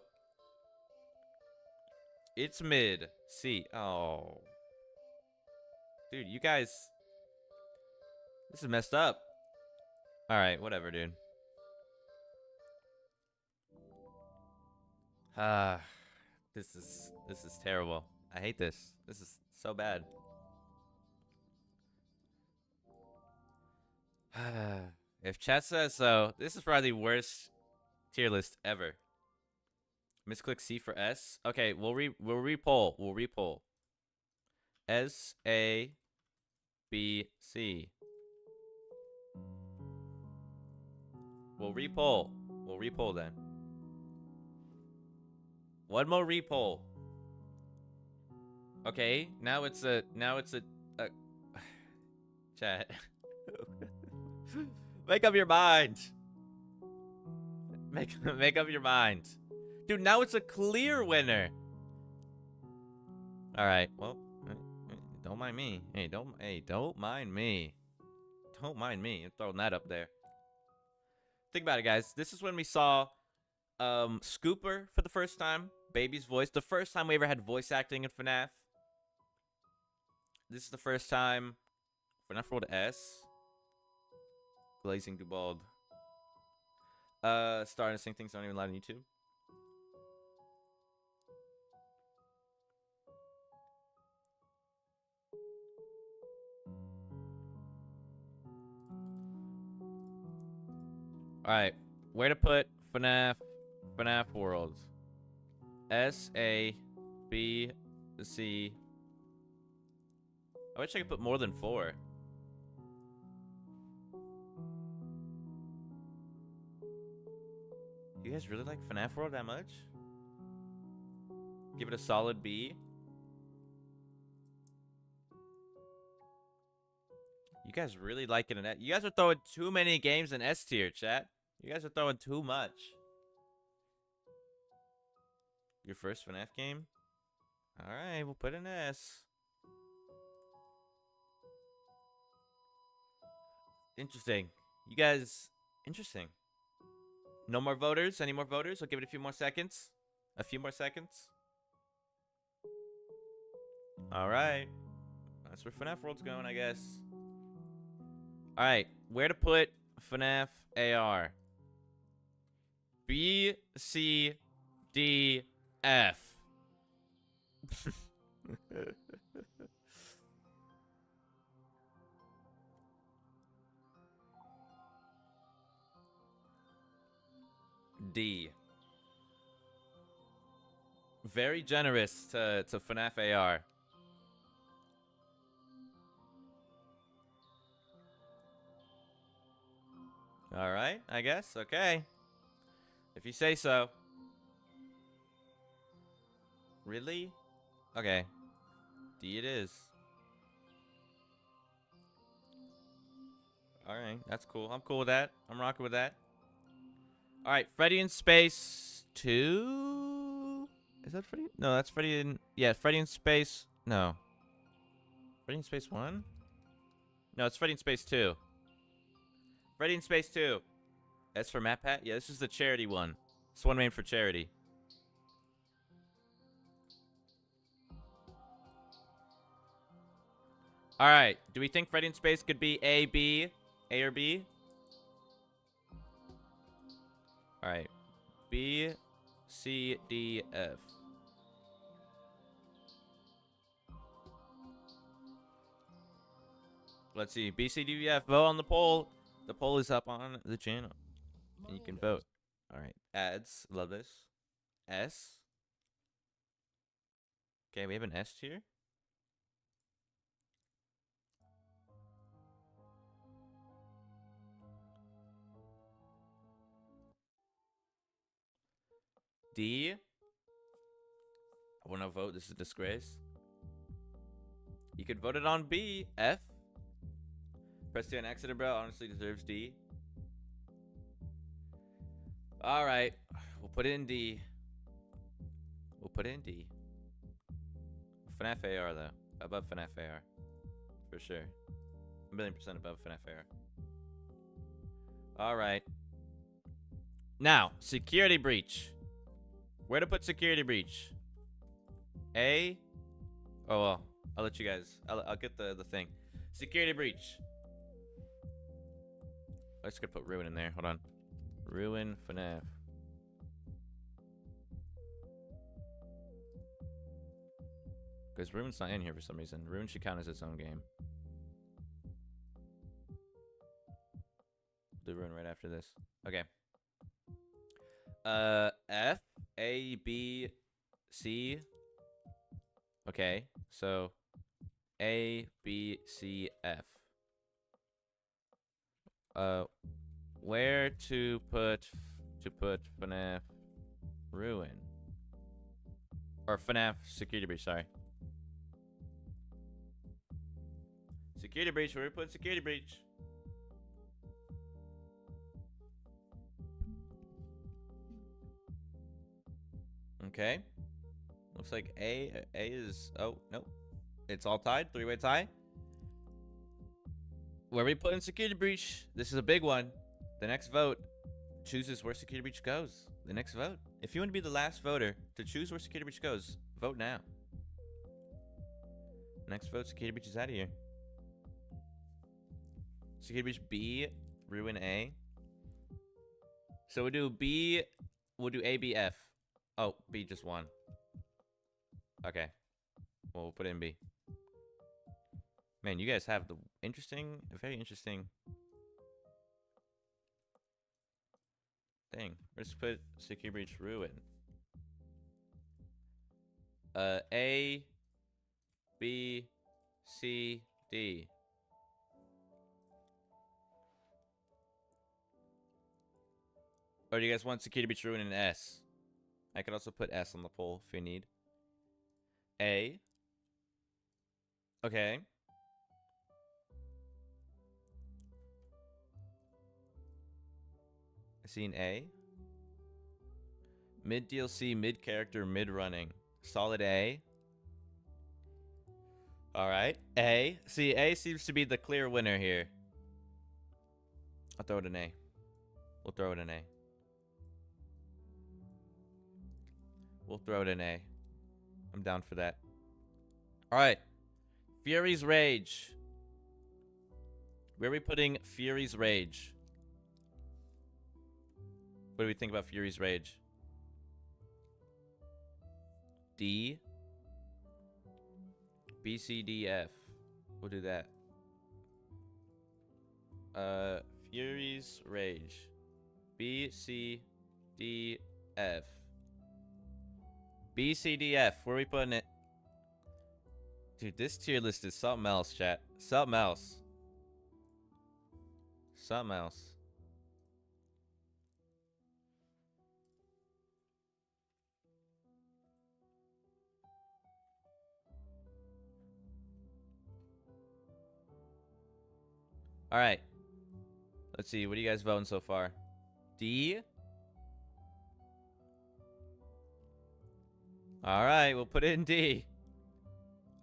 It's mid C. Oh, dude, you guys, this is messed up. All right, whatever, dude. This is terrible. I hate this. This is so bad. If chat says so, this is probably the worst tier list ever. Misclick C for S. Okay, we'll repoll. We'll repoll. S A B C. We'll repoll. We'll repoll then. One more repoll. Okay, now it's a chat. Make up your mind. Make up your mind. Dude, now it's a clear winner. All right. Well, don't mind me. Hey, don't mind me. Don't mind me. I'm throwing that up there. Think about it, guys. This is when we saw Scooper for the first time. Baby's voice. The first time we ever had voice acting in FNAF. This is the first time FNAF World S. Glazing Dubald. Starting to sing things not even allowed on YouTube. Alright, where to put FNAF World? S, A, B, C. I wish I could put more than 4. You guys really like FNAF World that much? Give it a solid B. You guys really like it in S. You guys are throwing too many games in S tier, chat. You guys are throwing too much. Your first FNAF game? Alright, we'll put an S. Interesting. You guys, interesting. No more voters? Any more voters? I'll give it a few more seconds. A few more seconds. Alright. That's where FNAF World's going, I guess. Alright, where to put FNAF AR? B, C, D, F. D. Very generous to FNAF AR. Alright, I guess. Okay. If you say so. Really? Okay. D it is. Alright, that's cool. I'm cool with that. I'm rocking with that. Alright, Freddy in Space 2? Is that Freddy? No, that's Freddy in... Yeah, Freddy in Space... No. Freddy in Space 1? No, it's Freddy in Space 2. Freddy in Space 2. That's for Map Hat? Yeah, this is the charity one. It's one made for charity. Alright, do we think Freddy in Space could be A, B? A or B? Alright. B, C, D, F. Let's see. B, C, D, F. Vote on the poll. The poll is up on the channel. And you can vote. Alright. Ads. Love this. S. Okay, we have an S tier. D. I want to vote. This is a disgrace. You could vote it on B. F. Press 2 on accident, bro. Honestly deserves D. Alright. We'll put it in D. We'll put it in D. Fnaf AR, though. Above Fnaf AR. For sure. 1,000,000% above Fnaf AR. Alright. Now, security breach. Where to put security breach? A? Oh, well. I'll let you guys... I'll get the thing. Security breach. I just gotta put Ruin in there. Hold on. Ruin FNAF. Because Ruin's not in here for some reason. Ruin should count as its own game. Do Ruin right after this. Okay. F, A, B, C. Okay, so A, B, C, F. Where to put FNAF Ruin? Or FNAF Security Breach, sorry. Security Breach, where we put Security Breach? Okay. Looks like A is... Oh, nope. It's all tied. 3-way tie. Where we put in Security Breach? This is a big one. The next vote chooses where Security Breach goes. The next vote. If you want to be the last voter to choose where Security Breach goes, vote now. Next vote, Security Breach is out of here. Security Breach B, Ruin A. So we'll do B, we'll do A, B, F. Oh, B just won. Okay. Well, we'll put it in B. Man, you guys have the very interesting thing. Let's put Security Breach Ruin. A, B, C, D. Or do you guys want Security Breach Ruin in S? I could also put S on the poll if you need. A. Okay. I see an A. Mid DLC, mid character, mid running. Solid A. Alright. A. See, A seems to be the clear winner here. I'll throw it an A. We'll throw it an A. We'll throw it an A. I'm down for that. Alright. Fury's Rage. Where are we putting Fury's Rage? What do we think about Fury's Rage? D. B, C, D, F. We'll do that. Fury's Rage. B, C, D, F. B, C, D, F. Where are we putting it? Dude, this tier list is something else, chat. Something else. Something else. All right. Let's see. What are you guys voting so far? D. All right, we'll put it in D.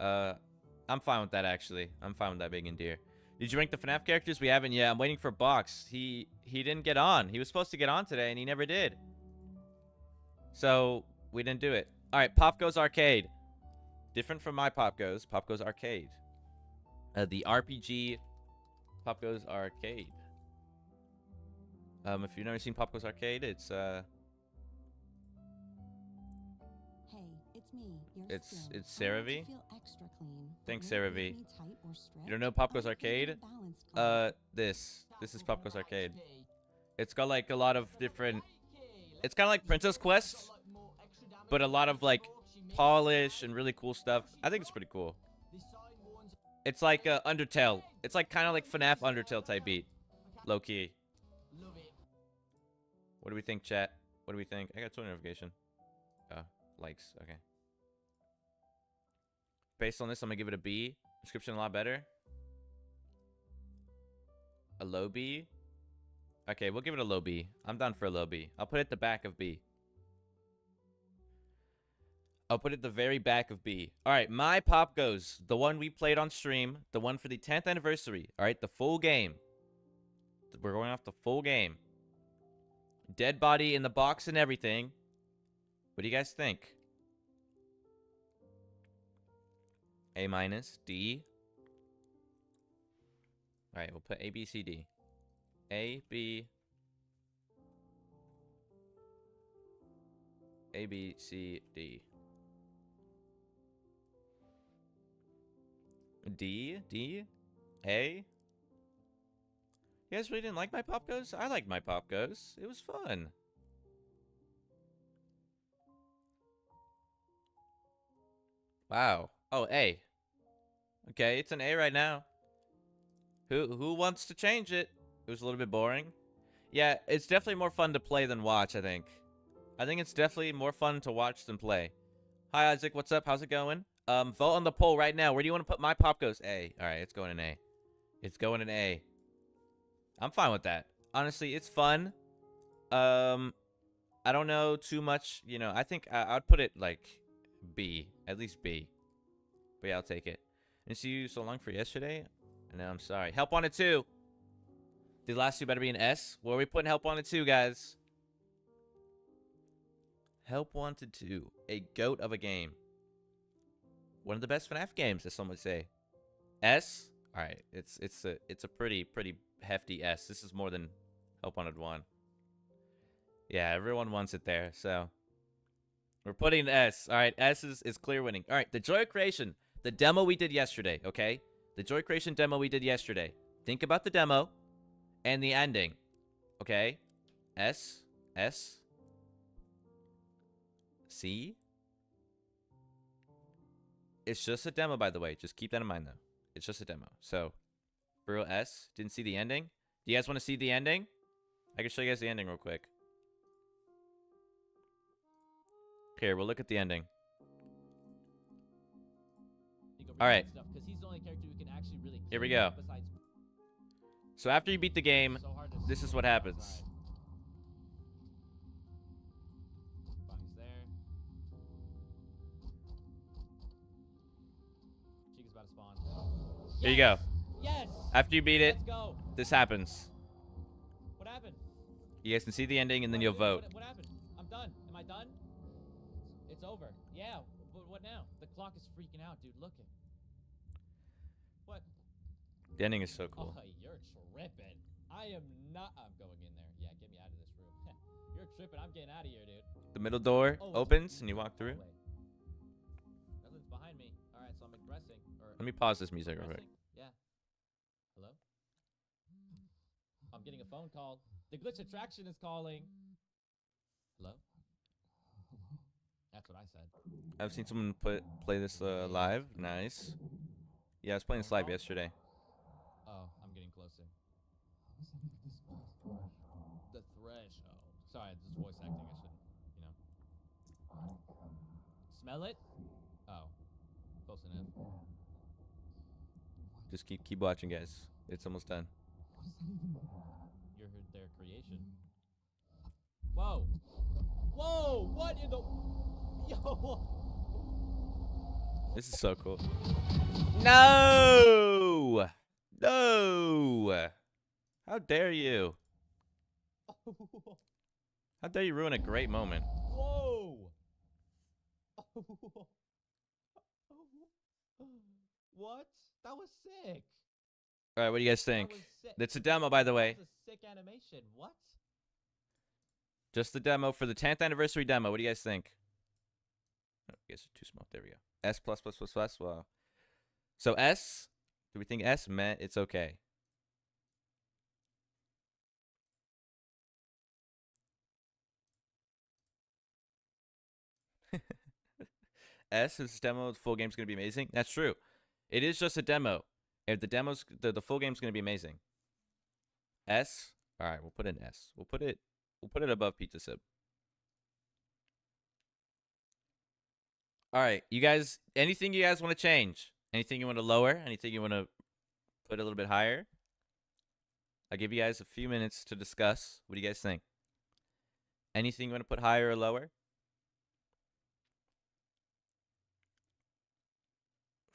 I'm fine with that, actually. I'm fine with that being in D. Did you rank the FNAF characters? We haven't yet. I'm waiting for Box. He didn't get on. He was supposed to get on today, and he never did. So, we didn't do it. All right, Pop Goes Arcade. Different from my Pop Goes. Pop Goes Arcade. The RPG Pop Goes Arcade. If you've never seen Pop Goes Arcade, it's it's Sarah V. Thanks, Sarah V. You don't know Pop Goes Arcade? This is Pop Goes Arcade. It's got like a lot of different. It's kind of like Princess Quest, but a lot of like polish and really cool stuff. I think it's pretty cool. It's like Undertale. It's like kind of like FNAF Undertale type beat, low key. What do we think, chat? What do we think? I got a Twitter notification. Likes. Okay. Based on this, I'm gonna give it a B. Description a lot better. A low B. Okay, we'll give it a low B. I'm down for a low B. I'll put it at the back of B. I'll put it at the very back of B. All right, my Pop Goes. The one we played on stream. The one for the 10th anniversary. All right, the full game. We're going off the full game. Dead body in the box and everything. What do you guys think? A minus, D. All right, we'll put A, B, C, D. A, B. A, B, C, D. D, D, A. You guys really didn't like my Pop Goes? I liked my Pop Goes. It was fun. Wow. Oh, A. Okay, it's an A right now. Who wants to change it? It was a little bit boring. Yeah, it's definitely more fun to play than watch, I think. I think it's definitely more fun to watch than play. Hi, Isaac. What's up? How's it going? Vote on the poll right now. Where do you want to put my Pop Goes? A. All right, it's going in A. It's going in A. I'm fine with that. Honestly, it's fun. I don't know too much. You know, I think I'd put it like B. At least B. But yeah, I'll take it. Didn't see you so long for yesterday. No, I'm sorry. Help Wanted 2. The last two better be an S. Where are we putting Help Wanted 2, guys? Help Wanted 2. A goat of a game. One of the best FNAF games, as some would say. S? Alright, it's a pretty hefty S. This is more than Help Wanted 1. Yeah, everyone wants it there, so we're putting S. Alright, S is clear winning. Alright, the Joy of Creation. The demo we did yesterday, okay? The Joy Creation demo we did yesterday. Think about the demo and the ending, okay? S, S, C. It's just a demo, by the way. Just keep that in mind, though. It's just a demo. So, for real, S. Didn't see the ending. Do you guys want to see the ending? I can show you guys the ending real quick. Here, we'll look at the ending. All right. Here we go. So after you beat the game, this is what happens. Here you go. Yes. After you beat it, Let's go. this happens. What happened? You guys can see the ending and then you'll vote. What happened? I'm done. Am I done? It's over. Yeah. What now? The clock is freaking out, dude. Look it. What? The ending is so cool. Oh, you're tripping. I am not. I'm going in there. Yeah, get me out of this room. You're tripping. I'm getting out of here, dude. The middle door opens and you walk through. Nothing's behind me. All right, so I'm aggressing. Let me pause this music real quick. Yeah. Hello? I'm getting a phone call. The glitch attraction is calling. Hello? That's what I said. I've seen someone play this live. Nice. Yeah, I was playing this live yesterday. Oh, I'm getting closer. The threshold. Sorry, this is voice acting. I shouldn't, you know. Smell it? Oh, close enough. Just keep watching, guys. It's almost done. You're their creation. Whoa! Whoa! What in the? Yo! This is so cool. No! No! How dare you? How dare you ruin a great moment? Whoa! What? That was sick. All right, what do you guys That think? was sick. It's a demo, by the way. That was a sick animation. What? Just the demo for the 10th anniversary demo. What do you guys think? Oh, I guess it's too small. There we go. S plus plus plus plus. Wow. So S. Do we think S? Meh. It's okay. S is demo. The full game's gonna be amazing. That's true. It is just a demo. If the demo's the full game's gonna be amazing. S. All right, we'll put in S. We'll put it above Pizza Sip. All right, you guys. Anything you guys want to change? Anything you want to lower? Anything you want to put a little bit higher? I'll give you guys a few minutes to discuss. What do you guys think? Anything you want to put higher or lower?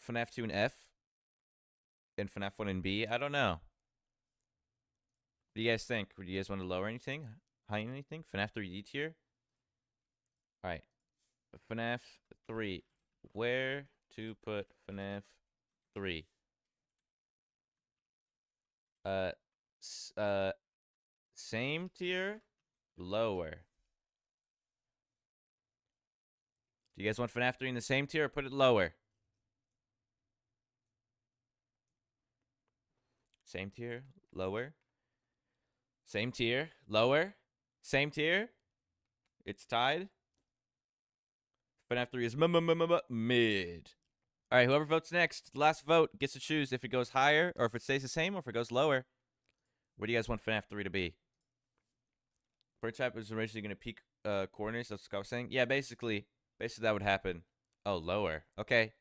Fnaf 2 and F? And Fnaf 1 and B? I don't know. What do you guys think? Would you guys want to lower anything? High anything? Fnaf 3D tier? Alright. Fnaf 3. Where to put Fnaf 3? Same tier? Lower. Do you guys want Fnaf 3 in the same tier or put it lower? Same tier? Lower? Same tier? Lower? Same tier? It's tied? Fnaf 3 is mid. Alright, whoever votes next, the last vote, gets to choose if it goes higher, or if it stays the same, or if it goes lower. Where do you guys want Fnaf 3 to be? Bird trap is originally going to peak corners, that's what I was saying. Yeah, basically that would happen. Oh, lower. Okay.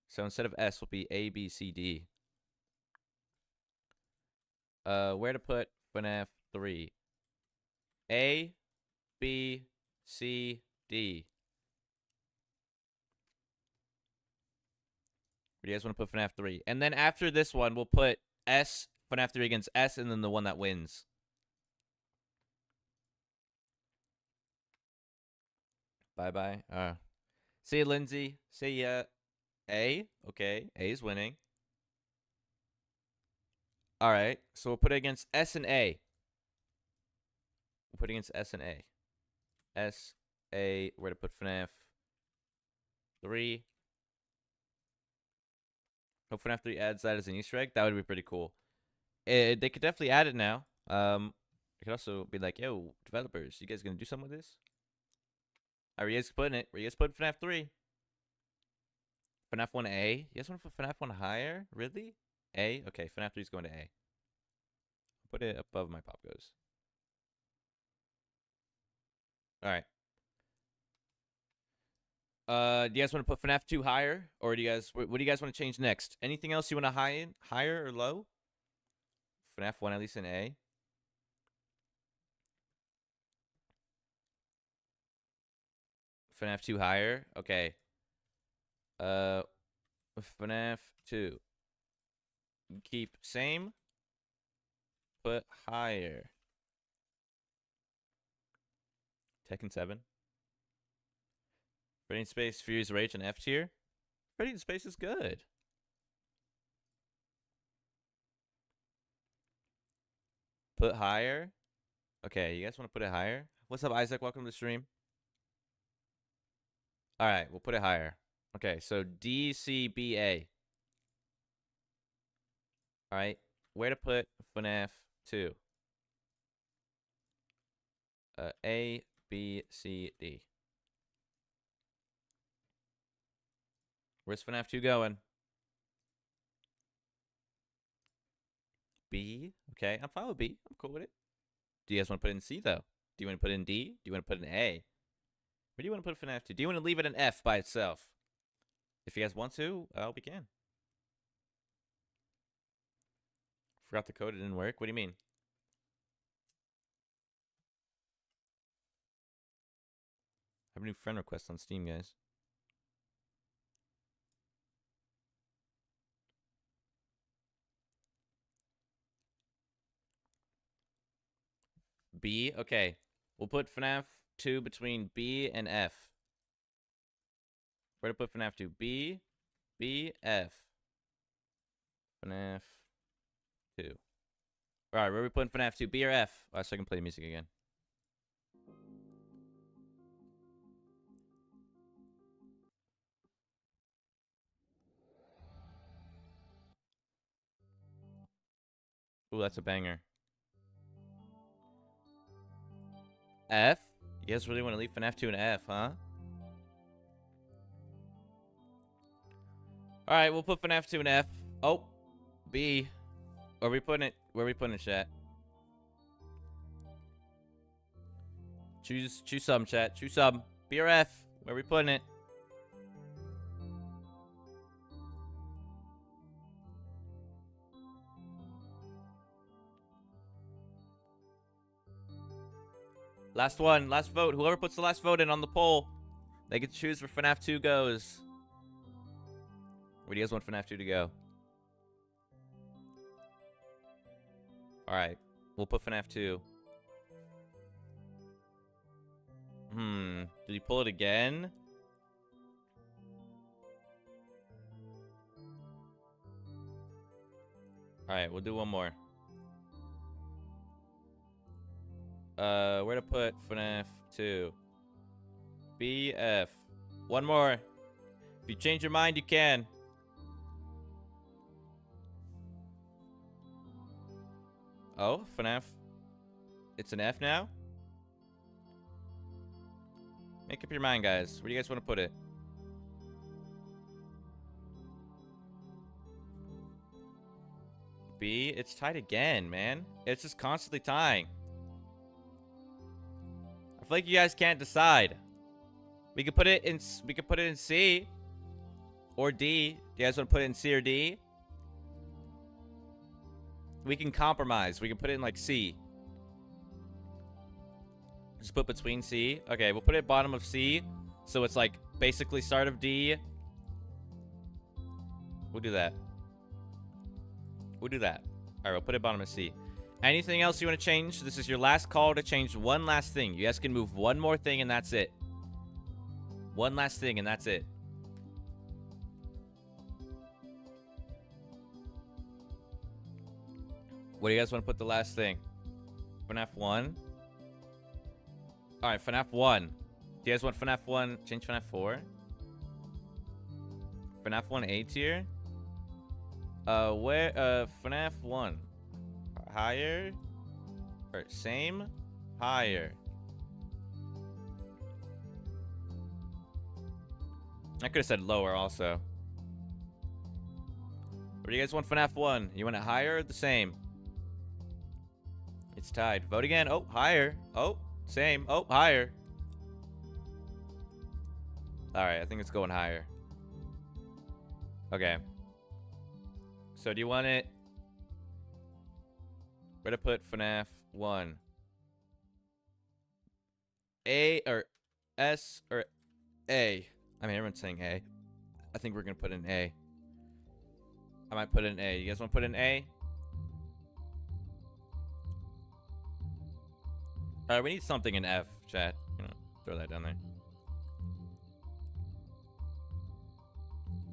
So instead of S, will be A, B, C, D. Where to put Fnaf 3? A, B, C, D. Where do you guys want to put Fnaf 3? And then after this one, we'll put S, Fnaf 3 against S, and then the one that wins. Bye-bye. See you, Lindsay. See ya. A. Okay. A is winning. All right. So we'll put it against S and A. We'll put it against S and A. S, A. Where to put Fnaf 3. Hope Fnaf 3 adds that as an Easter egg. That would be pretty cool. They could definitely add it now. It could also be like, yo, developers, you guys gonna do something with this? Are you guys putting it? Where you guys putting Fnaf 3? Fnaf 1A? You guys want to put Fnaf 1 higher? Really? A? Okay, Fnaf 3 is going to A. Put it above my pop goes. Alright. Do you guys want to put Fnaf 2 higher? Or do you guys, what do you guys want to change next? Anything else you want to higher or low? Fnaf 1 at least in A. Fnaf 2 higher? Okay. Fnaf 2. Keep same. Put higher. Tekken 7. Freddy in Space, Furious Rage, and F tier. Freddy in Space is good. Put higher. Okay, you guys want to put it higher? What's up, Isaac? Welcome to the stream. All right, we'll put it higher. Okay, so DCBA. All right, where to put Fnaf 2? A, B, C, D. Where's Fnaf 2 going? B? Okay, I'm fine with B. I'm cool with it. Do you guys want to put it in C, though? Do you want to put it in D? Do you want to put it in A? Where do you want to put Fnaf 2? Do you want to leave it in F by itself? If you guys want to, we can. Forgot the code, it didn't work. What do you mean? I have a new friend request on Steam, guys. B? Okay. We'll put FNAF 2 between B and F. Where to put FNAF 2? B, F. FNAF 2. Alright, where are we putting FNAF 2? B or F? Oh, so I can play the music again. Ooh, that's a banger. F? You guys really want to leave FNAF 2 and F, huh? Alright, we'll put FNAF 2 and F. Oh, B. Where are we putting it? Where are we putting it, chat? Choose some, chat. Choose some. B or F. Where are we putting it? Last one. Last vote. Whoever puts the last vote in on the poll, they can choose where FNAF 2 goes. Where do you guys want FNAF 2 to go? Alright. We'll put FNAF 2. Did he pull it again? Alright, we'll do one more. Where to put FNAF 2? BF. One more. If you change your mind, you can. Oh, FNAF. It's an F now? Make up your mind, guys. Where do you guys want to put it? B. It's tied again, man. It's just constantly tying. I feel like you guys can't decide. We could put it in C or D. Do you guys want to put it in C or D? We can compromise. We can put it in like C. Just put between C. Okay, we'll put it bottom of C. So it's like basically start of D. We'll do that. We'll do that. Alright, we'll put it bottom of C. Anything else you want to change? This is your last call to change one last thing. You guys can move one more thing and that's it. One last thing and that's it. What do you guys want to put the last thing? FNAF 1? Alright, FNAF 1. Do you guys want FNAF 1? Change FNAF 4? FNAF 1 A tier? FNAF 1. Higher? Or same? Higher. I could have said lower also. What do you guys want FNAF 1? You want it higher or the same? It's tied. Vote again. Oh, higher. Oh, same. Oh, higher. Alright, I think it's going higher. Okay. So do you want it... Where to put FNAF 1? A or S or A? I mean, everyone's saying A. I think we're going to put in A. I might put in A. You guys want to put in A? Alright, we need something in F, chat. You know, throw that down there.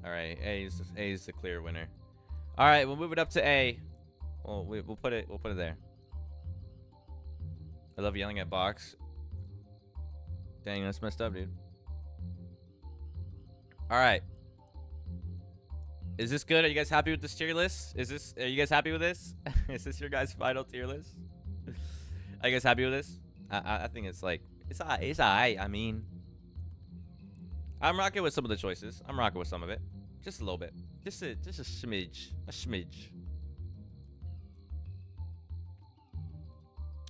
Alright, A is the clear winner. Alright, we'll move it up to A. Well, we'll put it there. I love yelling at box. Dang, that's messed up, dude. Alright. Is this good? Are you guys happy with this tier list? Are you guys happy with this? Is this your guys' final tier list? Are you guys happy with this? I think it's like, it's alright. I mean, I'm rocking with some of the choices. I'm rocking with some of it. Just a little bit. Just a smidge. A smidge.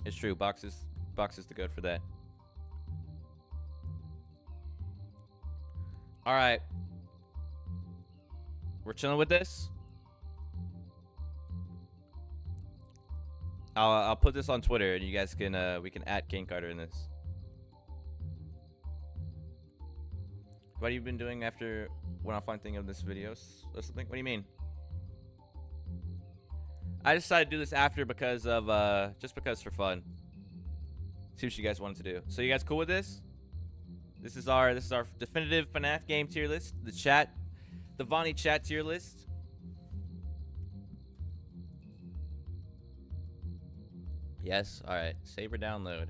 It's true. Box is the good for that. All right. We're chilling with this. I'll put this on Twitter and you guys can we can add King Carter in this. What have you been doing after when I find thing of this videos or something? What do you mean? I decided to do this after because of just because for fun. See what you guys wanted to do. So you guys cool with this? This is our definitive FNAF game tier list. The Vonii chat tier list. Yes. All right. Save or download.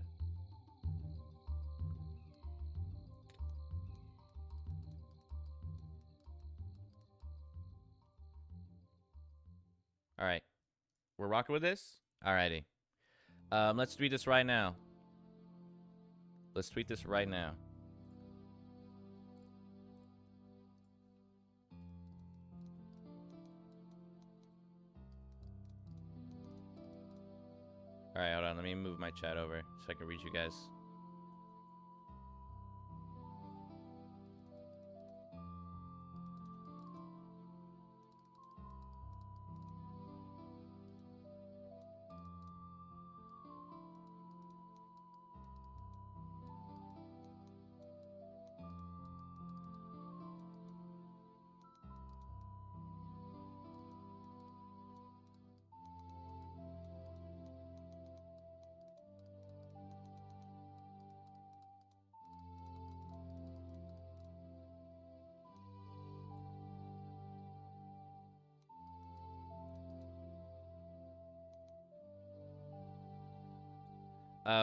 All right. We're rocking with this? Alrighty. Let's tweet this right now. Let's tweet this right now. Alright, hold on. Let me move my chat over so I can read you guys.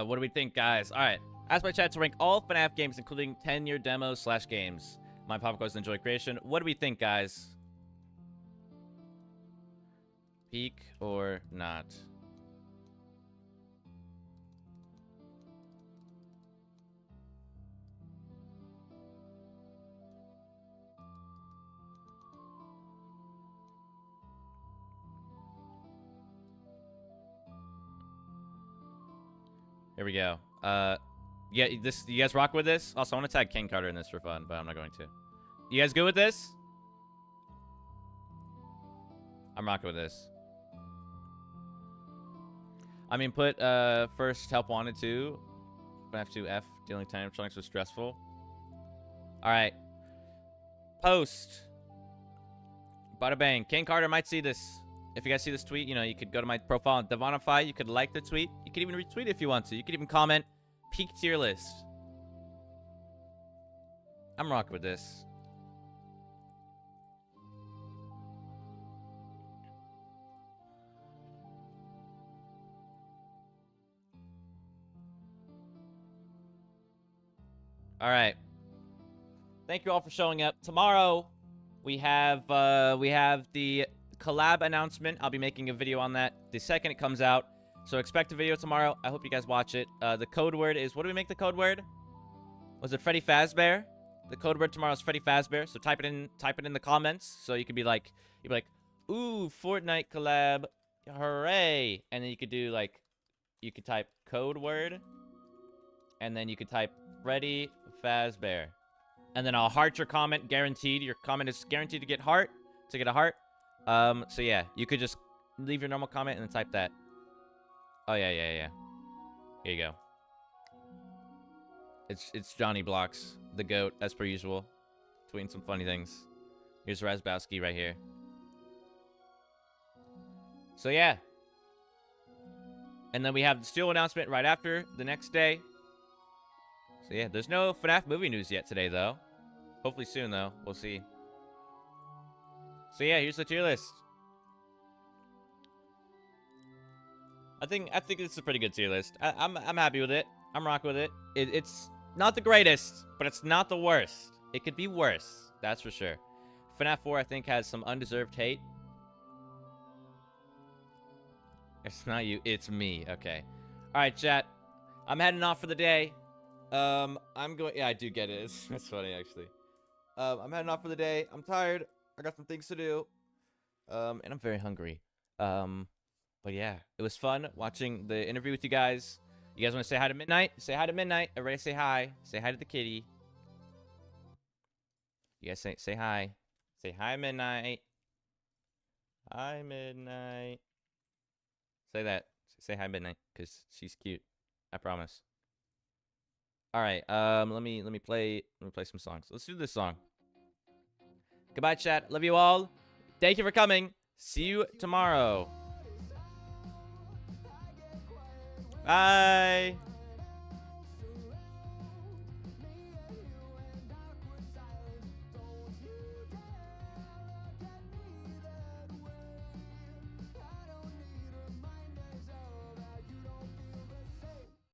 What do we think, guys? All right. Ask my chat to rank all FNAF games, including 10-year demos / games. My pop goes enjoy creation. What do we think, guys? Peak or not? Here we go. Yeah, this, you guys rock with this? Also, I want to tag King Carter in this for fun, but I'm not going to. You guys good with this? I'm rocking with this. I mean, put first help wanted to. FNAF 2F, dealing time electronics was stressful. Alright. Post. Bada bang. King Carter might see this. If you guys see this tweet, you know, you could go to my profile on Devonify. You could like the tweet. You could even retweet it if you want to. You could even comment peak tier list. I'm rocking with this. All right. Thank you all for showing up. Tomorrow, we have the collab announcement. I'll be making a video on that the second it comes out. So expect a video tomorrow. I hope you guys watch it. The code word is, what do we make the code word? Was it Freddy Fazbear? The code word tomorrow is Freddy Fazbear. So type it in the comments. So you could be like, ooh, Fortnite collab, hooray! And then you could do like, you could type code word, and then you could type Freddy Fazbear, and then I'll heart your comment, guaranteed. Your comment is guaranteed to get a heart. So yeah, you could just leave your normal comment and then type that. Oh yeah. Here you go. It's Johnny Blocks, the GOAT, as per usual, tweeting some funny things. Here's Razbowski right here. So yeah. And then we have the Steel announcement right after, the next day. So yeah, there's no FNAF movie news yet today, though. Hopefully soon, though. We'll see. So yeah, here's the tier list. I think this is a pretty good tier list. I'm happy with it. I'm rocking with it. It's not the greatest, but it's not the worst. It could be worse, that's for sure. FNAF 4, I think, has some undeserved hate. It's not you, it's me. Okay. All right, chat. I'm heading off for the day. I'm going. Yeah, I do get it. It's funny, actually. I'm heading off for the day. I'm tired. I got some things to do. And I'm very hungry. But yeah, it was fun watching the interview with you guys. You guys want to say hi to Midnight? Say hi to Midnight. Everybody say hi. Say hi to the kitty. You guys say hi. Say hi, Midnight. Hi, Midnight. Say that. Say hi, Midnight, because she's cute. I promise. All right. Let me play some songs. Let's do this song. Goodbye, chat. Love you all. Thank you for coming. See you tomorrow. Bye.